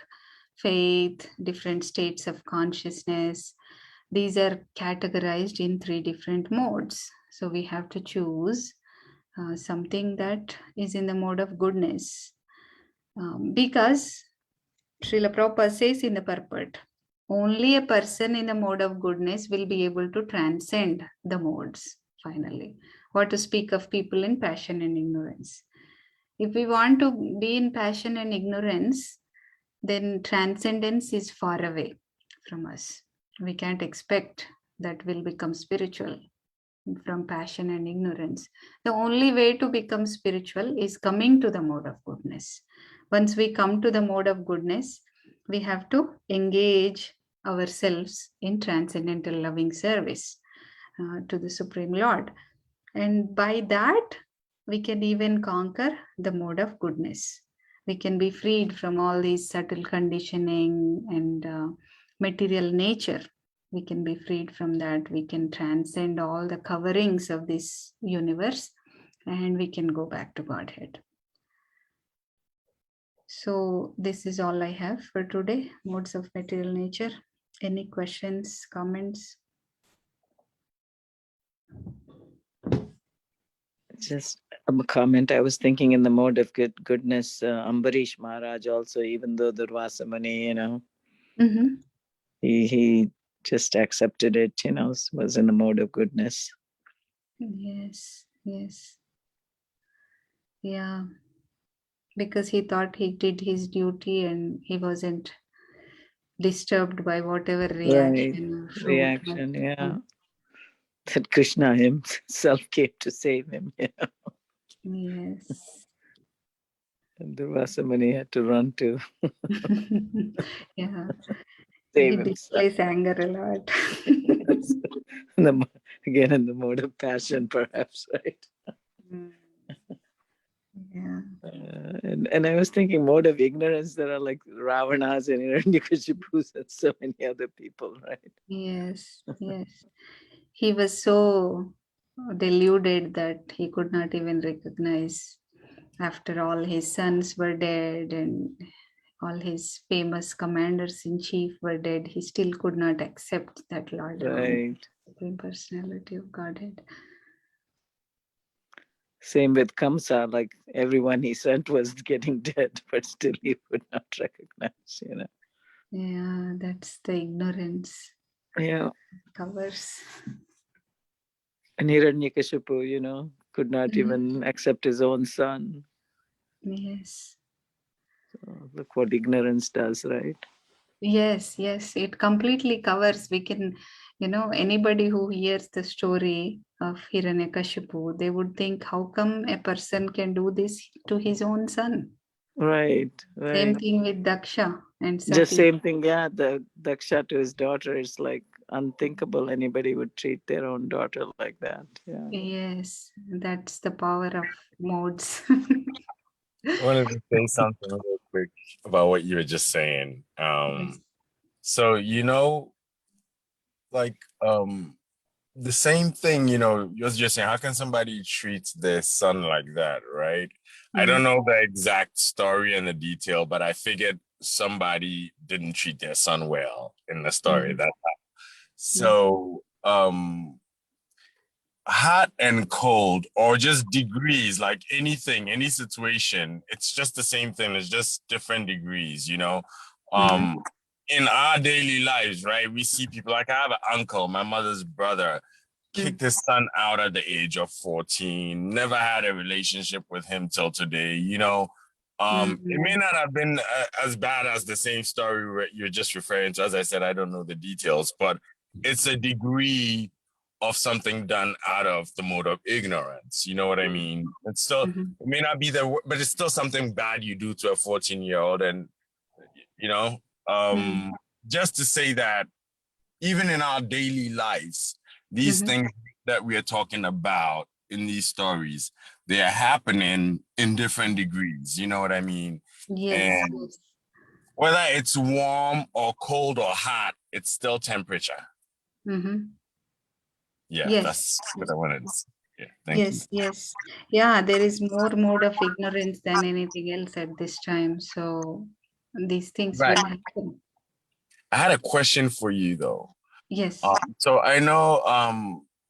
faith, different states of consciousness, these are categorized in 3 different modes. So we have to choose something that is in the mode of goodness. Because Srila Prabhupada says in the purport, only a person in the mode of goodness will be able to transcend the modes finally. What to speak of people in passion and ignorance. If we want to be in passion and ignorance, then transcendence is far away from us. We can't expect that we'll become spiritual from passion and ignorance. The only way to become spiritual is coming to the mode of goodness. Once we come to the mode of goodness, we have to engage ourselves in transcendental loving service to the Supreme Lord. And by that, we can even conquer the mode of goodness. We can be freed from all these subtle conditioning and material nature. We can be freed from that. We can transcend all the coverings of this universe and we can go back to Godhead. So this is all I have for today, modes of material nature. Any questions, comments? Just a comment. I was thinking in the mode of goodness, Ambarish Maharaj also, even though Durvasa Muni, he just accepted it, was in the mode of goodness. Yes. Yeah. Because he thought he did his duty and he wasn't disturbed by whatever reaction. Right. Reaction, yeah. That Krishna himself came to save him. Yes. And Durvasa Muni had to run to Yeah. save He himself. displays anger a lot. Again, in the mode of passion, perhaps, right? Yeah. And I was thinking mode of ignorance, there are like Ravanas and Hiranyakashipus and so many other people, right? Yes. He was so deluded that he could not even recognize, after all his sons were dead and all his famous commanders in chief were dead, he still could not accept that Lord, Right. Supreme Personality of Godhead. Same with Kamsa, like everyone he sent was getting dead, but still he would not recognize, Yeah, that's the ignorance. Yeah. Covers. And Hiranyakashipu, could not even accept his own son. Yes. So look what ignorance does, right? Yes, it completely covers. We can, anybody who hears the story of Hiranyakashipu, they would think, how come a person can do this to his own son? Right. Same thing with Daksha and Sati. Just same thing, yeah. The Daksha to his daughter is like unthinkable. Anybody would treat their own daughter like that. Yeah. Yes, that's the power of modes. I wanted to say something real quick about what you were just saying. Yes. So, like the same thing, you're just saying, how can somebody treat their son like that, right? I don't know the exact story and the detail, but I figured somebody didn't treat their son well in the story. That so hot and cold, or just degrees, like anything, any situation, it's just the same thing. It's just different degrees, in our daily lives, right? We see people, like I have an uncle, my mother's brother, kicked his son out at the age of 14, never had a relationship with him till today, It may not have been as bad as the same story you're just referring to. As I said, I don't know the details, but it's a degree of something done out of the mode of ignorance. You know what I mean? It's still, it may not be there, but it's still something bad you do to a 14-year-old. And, just to say that even in our daily lives, these things that we are talking about in these stories, they are happening in different degrees. You know what I mean? Yes. And whether it's warm or cold or hot, it's still temperature. Yeah, yes. That's what I wanted to say. Yeah, thank you. Yes. Yeah, there is more mode of ignorance than anything else at this time. So these things will happen. I had a question for you though. Yes. So I know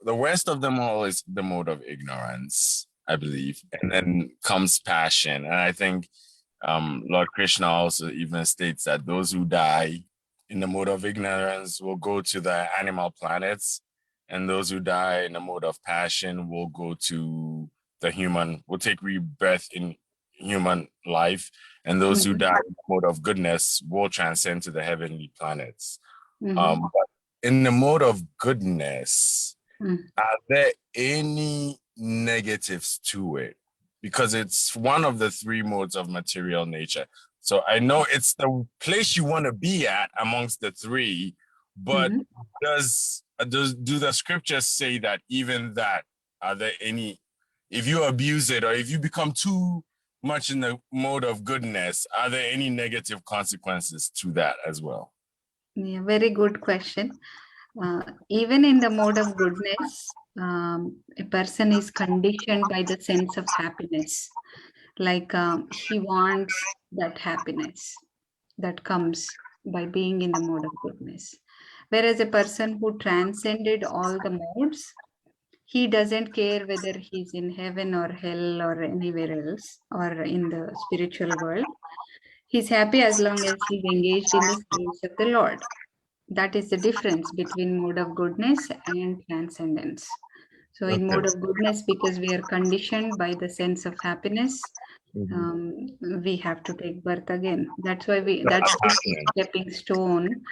the worst of them all is the mode of ignorance, I believe, and then comes passion. And I think Lord Krishna also even states that those who die in the mode of ignorance will go to the animal planets, and those who die in the mode of passion will go to will take rebirth in human life, and those who Mhm. die in the mode of goodness will transcend to the heavenly planets. Mhm. But in the mode of goodness, Mm. are there any negatives to it? Because it's one of the three modes of material nature. So I know it's the place you want to be at amongst the three, but Mhm. do the scriptures say that even that, are there any, if you abuse it or if you become too much in the mode of goodness, are there any negative consequences to that as well? Yeah, very good question. Even in the mode of goodness, a person is conditioned by the sense of happiness. Like he wants that happiness that comes by being in the mode of goodness. Whereas a person who transcended all the modes, he doesn't care whether he's in heaven or hell or anywhere else or in the spiritual world. He's happy as long as he's engaged in the service of the Lord. That is the difference between mode of goodness and transcendence. So, in Okay. mode of goodness, because we are conditioned by the sense of happiness, we have to take birth again. That's why that's just a Attachment. stepping stone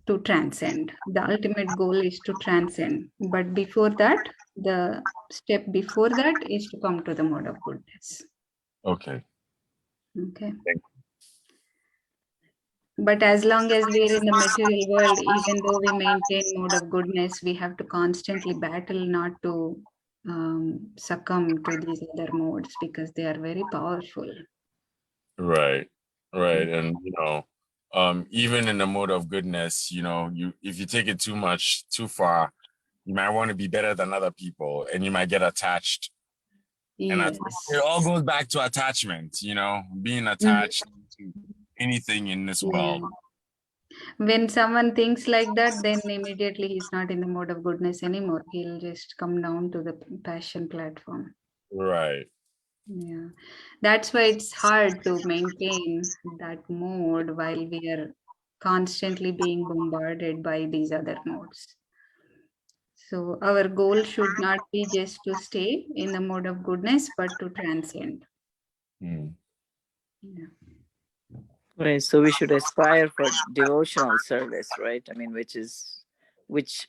to transcend. The ultimate goal is to transcend. But before that, the step before that is to come to the mode of goodness. Okay. Okay. Thank But as long as we are in the material world, even though we maintain mode of goodness, we have to constantly battle not to succumb to these other modes because they are very powerful. Right, right. And even in the mode of goodness, if you take it too much, too far, you might want to be better than other people and you might get attached. And Yes. it all goes back to attachment, being Mhm. attached to anything in this Yeah. world. When someone thinks like that, then immediately he's not in the mode of goodness anymore. He'll just come down to the passion platform. Right. Yeah. That's why it's hard to maintain that mode while we are constantly being bombarded by these other modes. So our goal should not be just to stay in the mode of goodness, but to transcend. Mm. Yeah. Right. So we should aspire for devotional service, right? I mean, which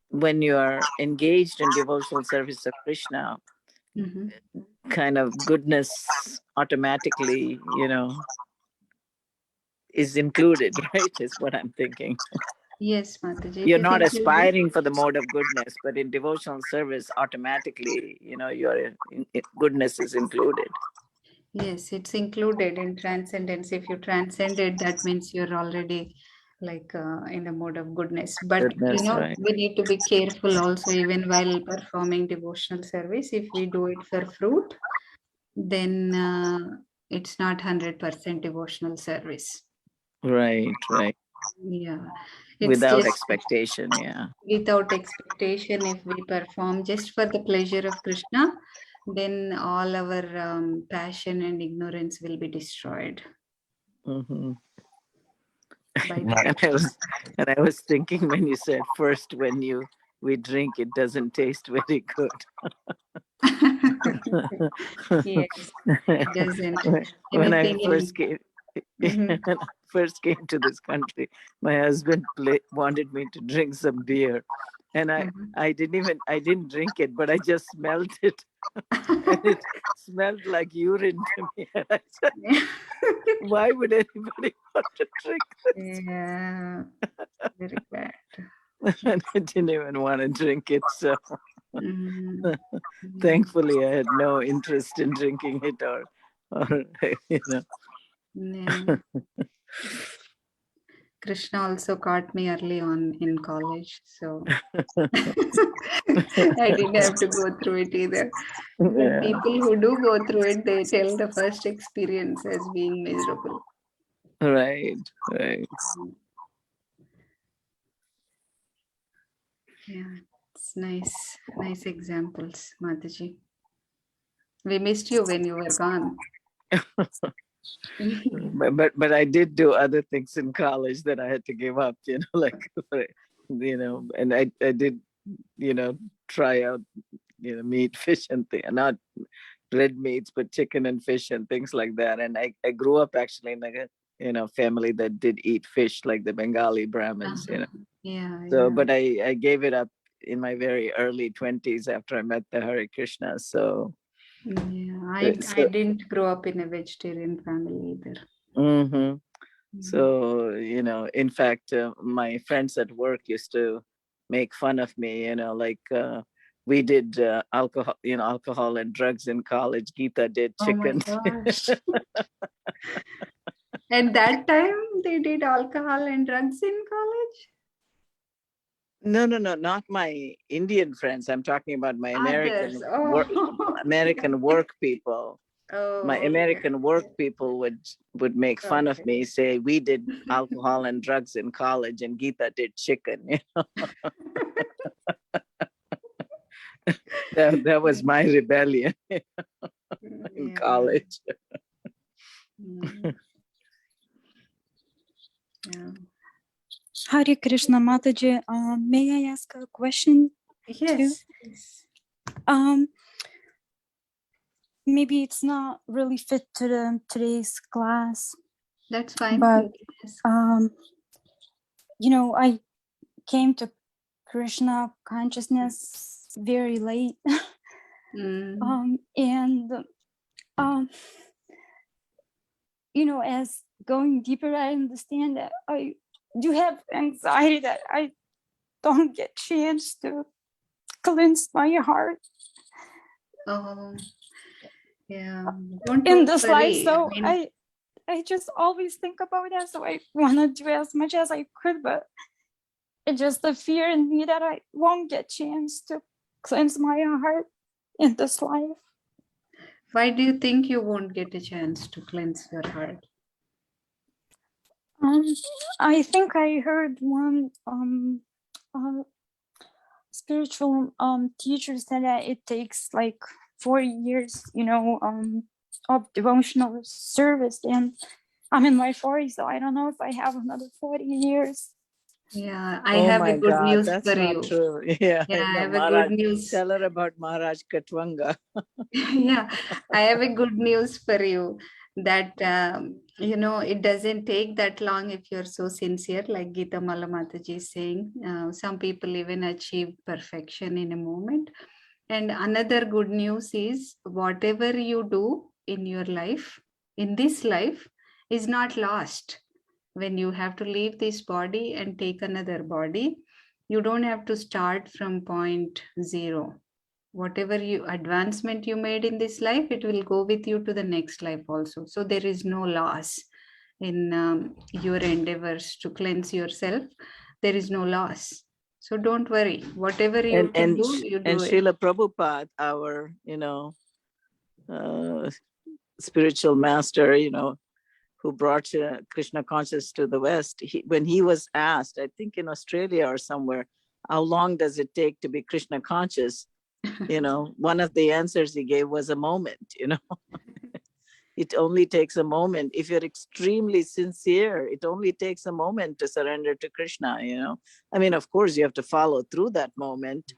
when you are engaged in devotional service of Krishna, Mhm. kind of goodness automatically, is included, right? Is what I'm thinking. Yes, Mataji, it You're is not included. aspiring for the mode of goodness, but in devotional service, automatically, goodness is included. Yes, it's included in transcendence. If you transcend it, that means you're already like in the mode of goodness. But Goodness, right? we need to be careful also, even while performing devotional service. If we do it for fruit, then it's not 100% devotional service. Right, right. Yeah, it's Without just expectation, yeah. without expectation. If we perform just for the pleasure of Krishna, then all our passion and ignorance will be destroyed Hmm. by Right. And I was thinking when you said first, when we drink, it doesn't taste very good. Yes, it doesn't. When I Anything in. Mhm, first came to this country, my husband wanted me to drink some beer, and mhm. I didn't drink it, but I just smelled it, and it smelled like urine to me. And I said, why would anybody want to drink this? Yeah, very bad. And I didn't even want to drink it. So Mm, yeah, thankfully, I had no interest in drinking it, or you know. yeah. Krishna also caught me early on in college, so I didn't have to go through it either. But Yeah. people who do go through it, they tell the first experience as being miserable. Right. Right. Yeah, it's nice, nice examples, Mataji. We missed you when you were gone. But I did do other things in college that I had to give up, like and I did, try out, meat, fish, and not red meats, but chicken and fish and things like that. And I grew up actually in like a family that did eat fish, like the Bengali Brahmins, Yeah, So, yeah. but I gave it up in my very early 20s after I met the Hare Krishna. So, Yeah, I didn't grow up in a vegetarian family either. mhm. So, in fact, my friends at work used to make fun of me, like we did alcohol and drugs in college. Gita did Oh my chicken. gosh. At that time, they did alcohol and drugs in college? No, not my Indian friends. I'm talking about my Others. American work people. Oh, My okay. American work people would make fun of me, say we did alcohol and drugs in college and Gita did chicken. That was my rebellion in college. Yeah. Hare Krishna Mataji, may I ask a question? Yes. Maybe it's not really fit to today's class. That's fine. But I came to Krishna consciousness very late. As going deeper, I understand that I do have anxiety that I don't get chance to cleanse my heart. Yeah. In this life, so I just always think about that. So I want to do as much as I could, but it's just the fear in me that I won't get chance to cleanse my heart in this life. Why do you think you won't get a chance to cleanse your heart? I think I heard one spiritual teacher said that it takes like 40 years, of devotional service, and I'm in my 40s, so I don't know if I have another 40 years. Yeah, I have a good news that's for not you. True. Yeah, I have Maharaj, a good news. Tell her about Maharaj Katwanga. Yeah, I have a good news for you that, it doesn't take that long if you're so sincere, like Gita Mala Mataji is saying. Some people even achieve perfection in a moment. And another good news is whatever you do in your life, in this life, is not lost. When you have to leave this body and take another body, you don't have to start from point zero. Whatever advancement you made in this life, it will go with you to the next life also. So there is no loss in your endeavors to cleanse yourself. There is no loss. So don't worry. Whatever you can do, you do and it. Srila Prabhupada, our spiritual master, who brought Krishna consciousness to the West, when he was asked, I think in Australia or somewhere, how long does it take to be Krishna conscious? One of the answers he gave was a moment. It only takes a moment. If you're extremely sincere, it only takes a moment to surrender to Krishna. I mean, of course, you have to follow through that moment.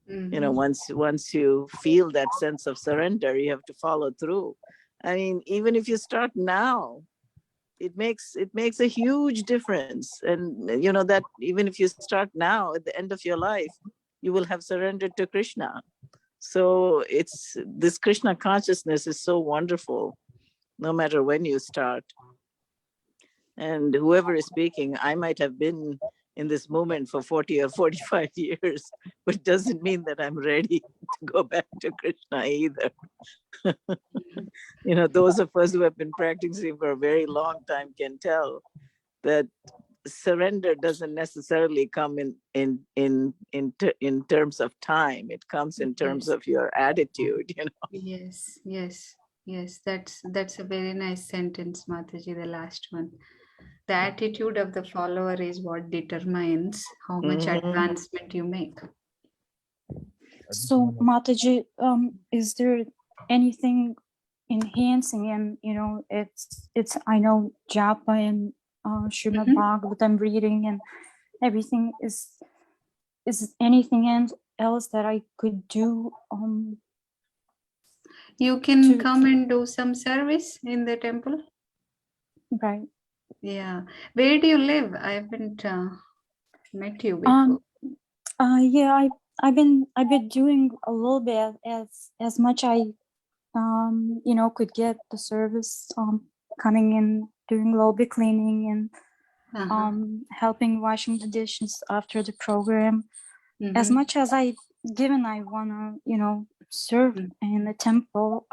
Once you feel that sense of surrender, you have to follow through. I mean, even if you start now, it makes a huge difference. And that even if you start now, at the end of your life, you will have surrendered to Krishna. So this Krishna consciousness is so wonderful, no matter when you start. And whoever is speaking, I might have been in this movement for 40 or 45 years, but it doesn't mean that I'm ready to go back to Krishna either. Those of us who have been practicing for a very long time can tell that surrender doesn't necessarily come in terms of time. It comes in terms of your attitude. Yes, that's a very nice sentence, Mataji, the last one. The attitude of the follower is what determines how much advancement you make. So Mataji, is there anything enhancing? And it's I know Japa and Srimad Bhagavatam reading and everything. Is anything else that I could do? You can come and do some service in the temple. Right. Yeah. Where do you live? I haven't met you before. Yeah, I've been doing a little bit as much I you know, could get the service, coming in, doing a little bit cleaning and helping washing the dishes after the program. As much as I wanna, you know, serve in the temple.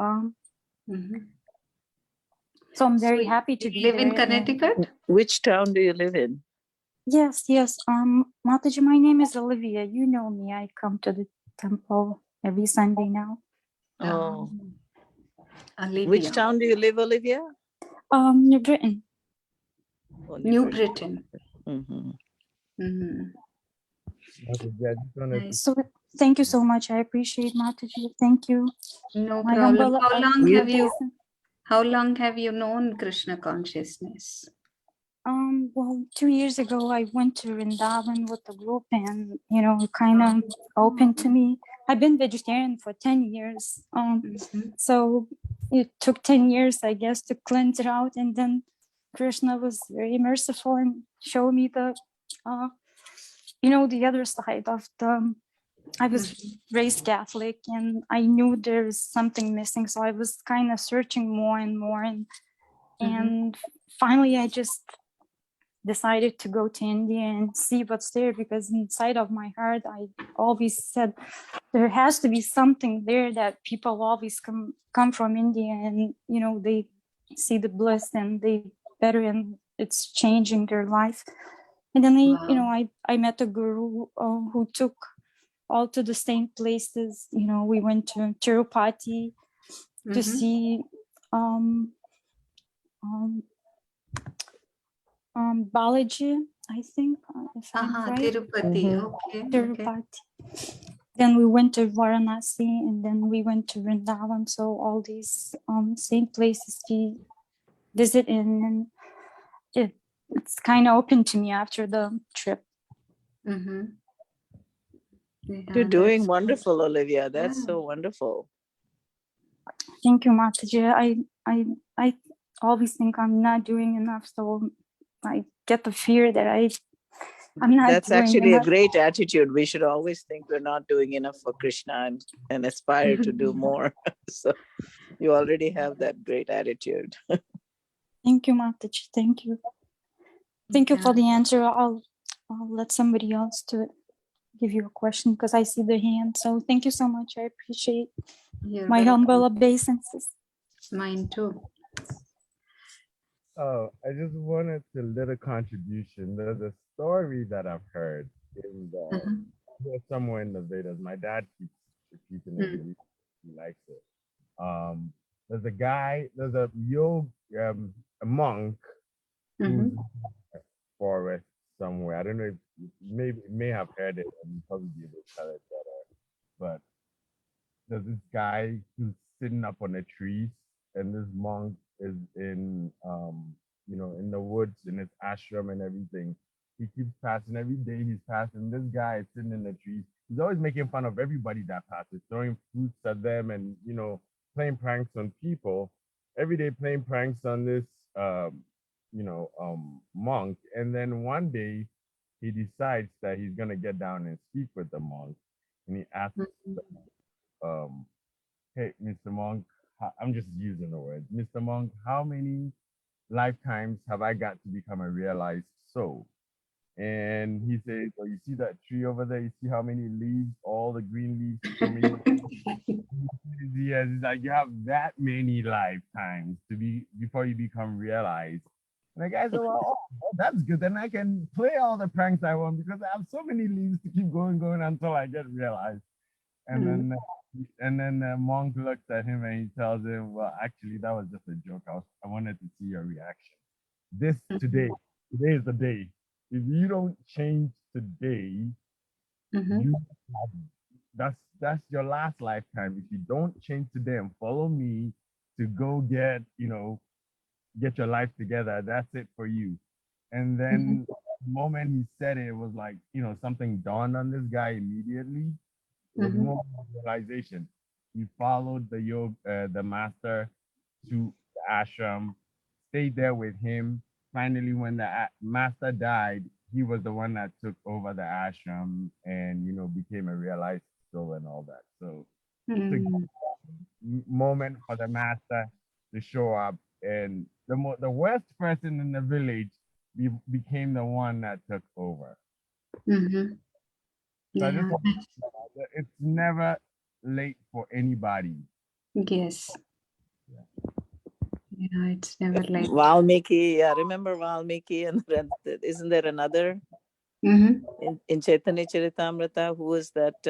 So I'm very happy to be live there. in Connecticut. Which town do you live in? Yes. Mataji, my name is Olivia. You know me. I come to the temple every Sunday now. Oh. Olivia. Which town do you live, Olivia? New Britain. Oh, New Britain. Nice. So thank you so much. I appreciate Mataji. Thank you. No My problem. humble, How long have you known Krishna consciousness? Well, 2 years ago, I went to Vrindavan with the group and, you know, kind of opened to me. I've been vegetarian for 10 years. So it took 10 years, I guess, to cleanse it out. And then Krishna was very merciful and showed me the, you know, the other side of the, I was raised Catholic and I knew there was something missing. So I was kind of searching more and more. And finally, I just decided to go to India and see what's there, because inside of my heart, I always said there has to be something there, that people always come from India and, you know, they see the bliss and they better and it's changing their life. And then you know, I met a guru who took all to the same places. You know, we went to Tirupati to see Balaji, I think, if I'm right. Tirupati. Okay. Tirupati. Then we went to Varanasi, and then we went to Vrindavan. So all these same places we visit in, and it's kind of open to me after the trip. You're doing wonderful, Olivia. That's so wonderful. Thank you, Mataji. I always think I'm not doing enough, so I get the fear that I'm not. That's doing actually enough. a great attitude. We should always think we're not doing enough for Krishna and aspire to do more. So you already have that great attitude. Thank you, Mataji. Thank you. Thank you for the answer. I'll let somebody else to give you a question, because I see the hand. So thank you so much. I appreciate my humble obeisances. Mine too. Oh, I just wanted a little contribution. There's a story that I've heard somewhere in the Vedas. My dad keeps repeating it. He likes it. There's a guy, there's a a monk who's in a forest somewhere. I don't know if you may have heard it and probably be able to tell it better. But there's this guy who's sitting up on a tree, and this monk is in in the woods in his ashram and everything. He keeps passing every day. He's passing. This guy is sitting in the trees. He's always making fun of everybody that passes, throwing fruits at them, and playing pranks on people. Every day playing pranks on this monk. And then one day he decides that he's gonna get down and speak with the monk, and he asks hey, Mr. Monk, I'm just using the word. Mr. Monk, how many lifetimes have I got to become a realized soul? And he says, well, you see that tree over there? You see how many leaves, all the green leaves? So many. Yes, it's like you have that many lifetimes before you become realized. And the guy said, well, that's good. Then I can play all the pranks I want because I have so many leaves to keep going until I get realized. And then the monk looks at him and he tells him, well, actually, that was just a joke. I wanted to see your reaction. Today is the day. If you don't change today, that's your last lifetime. If you don't change today and follow me to go get your life together, that's it for you. And then the moment he said it was like, something dawned on this guy immediately. It was more realization. He followed the master to the ashram, stayed there with him. Finally, when the master died, he was the one that took over the ashram and, became a realized soul and all that. So it's a moment for the master to show up, and the worst person in the village became the one that took over. Mm-hmm. So I Yeah. just want to say that it's never late for anybody. Yes. Yeah, it's never late. Valmiki, remember Valmiki? And isn't there another in Chaitanya Charitamrita? Who was that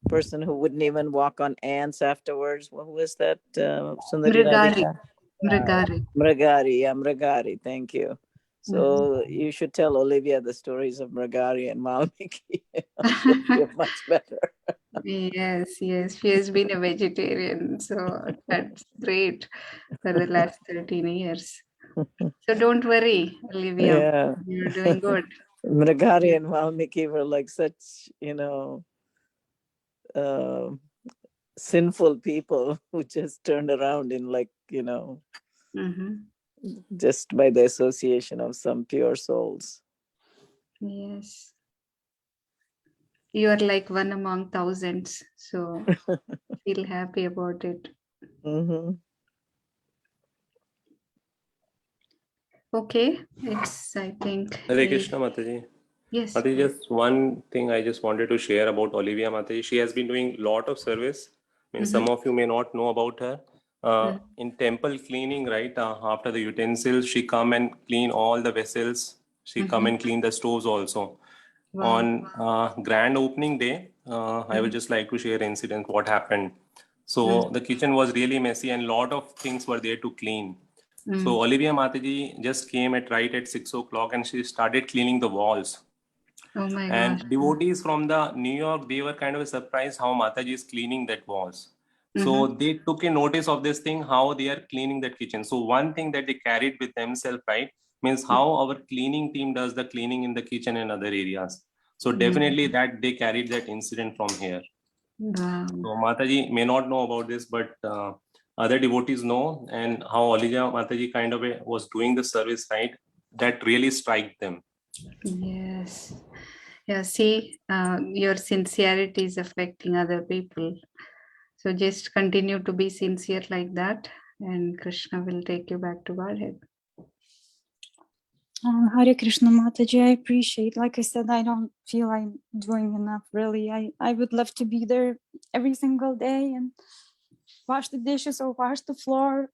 person who wouldn't even walk on ants afterwards? Who was that? Sundari Mrigari. Radhika? Mrigari. Mrigari, yeah, Mrigari. Thank you. So you should tell Olivia the stories of Mrigari and Valmiki. She'll feel much better. Yes, yes. She has been a vegetarian, so that's great for the last 13 years. So don't worry, Olivia. Yeah. You're doing good. Mrigari and Valmiki were like such, sinful people who just turned around in just by the association of some pure souls. Yes. You are like one among thousands, so feel happy about it. Okay, I think. Hare Krishna, Mataji. Yes. Mataji, just one thing I just wanted to share about Olivia Mataji. She has been doing a lot of service. I mean, some of you may not know about her. In temple cleaning, right, after the utensils, she come and clean all the vessels. She come and clean the stoves also. Wow. On grand opening day, I would just like to share incident what happened. So the kitchen was really messy and lot of things were there to clean. So Olivia Mataji just came right at 6 o'clock and she started cleaning the walls. Oh my And gosh. devotees from the New York, they were kind of surprised how Mataji is cleaning that walls. So they took a notice of this thing, how they are cleaning that kitchen. So one thing that they carried with themselves, right, means how our cleaning team does the cleaning in the kitchen and other areas. So definitely that they carried that incident from here. Wow. So Mataji may not know about this, but other devotees know, and how Olivia Mataji kind of was doing the service, right, that really struck them. Yes. Yeah, see, your sincerity is affecting other people. So just continue to be sincere like that, and Krishna will take you back to Godhead. Hare Krishna, Mataji, I appreciate. Like I said, I don't feel I'm doing enough, really. I would love to be there every single day and wash the dishes or wash the floor.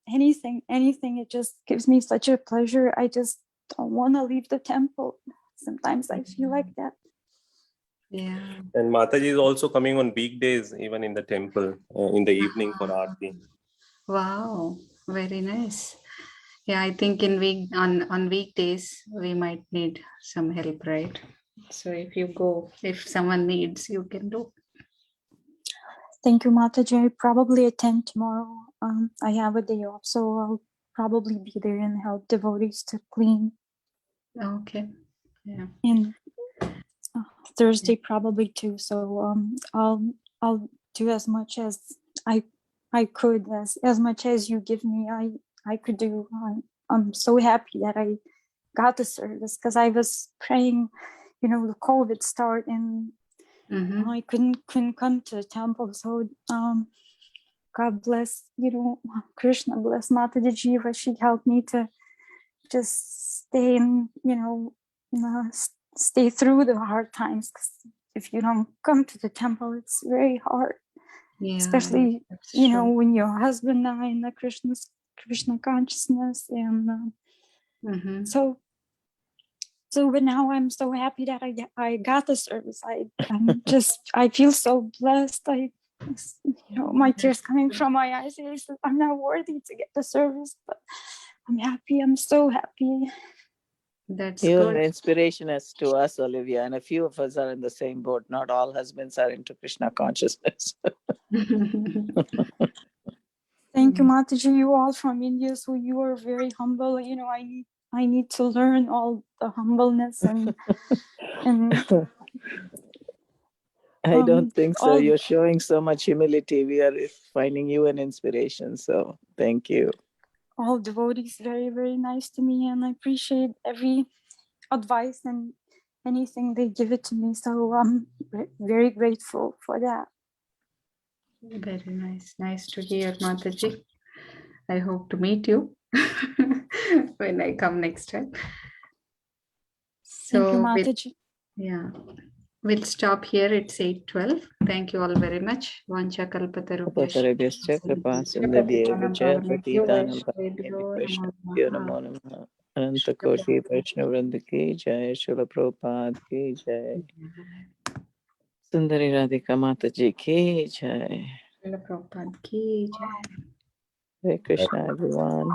Anything. It just gives me such a pleasure. I just don't want to leave the temple. Sometimes I feel like that. Yeah. And Mataji is also coming on weekdays, even in the temple, in the evening for Aarti. Wow, very nice. Yeah, I think on weekdays we might need some help, right? So if someone needs, you can do. Thank you, Mataji. I probably attend tomorrow. I have a day off, so I'll probably be there and help devotees to clean. Okay. Yeah. And Thursday probably too. So I'll do as much as I could, as much as you give me. I could do. I'm so happy that I got the service, because I was praying, the COVID start, and I couldn't come to the temple. So God bless, Krishna bless Mataji Jiva. She helped me to just stay in, stay through the hard times. Because if you don't come to the temple, it's very hard. Yeah, especially when your husband died in the Krishna consciousness, and but now I'm so happy that I got the service. I feel so blessed. My tears coming from my eyes. I'm not worthy to get the service, but I'm happy. I'm so happy. That's You're good. an inspiration as to us, Olivia, and a few of us are in the same boat. Not all husbands are into Krishna consciousness. Thank you, Mataji. You all from India, so you are very humble. I need to learn all the humbleness and I don't think so. all- You're showing so much humility. We are finding you an inspiration. So thank you. all devotees very, very nice to me, and I appreciate every advice and anything they give it to me. So I'm very grateful for that. Very nice. Nice to hear, Mataji. I hope to meet you when I come next time. Thank you, So, Mataji. we'll stop here. It's 8:12. Thank you all very much. Vancha kalpatarubhyascha. Upakarabhyascha kripa sindhyaeva jaya patitanam pavanebhyo namo namaha. Ananta Koti Vaishnavvrinda ki jai, Srila Prabhupada ki jai, Sundari Radhika Mataji ki jai. Srila Prabhupada ki jai. Hare Krishna, everyone.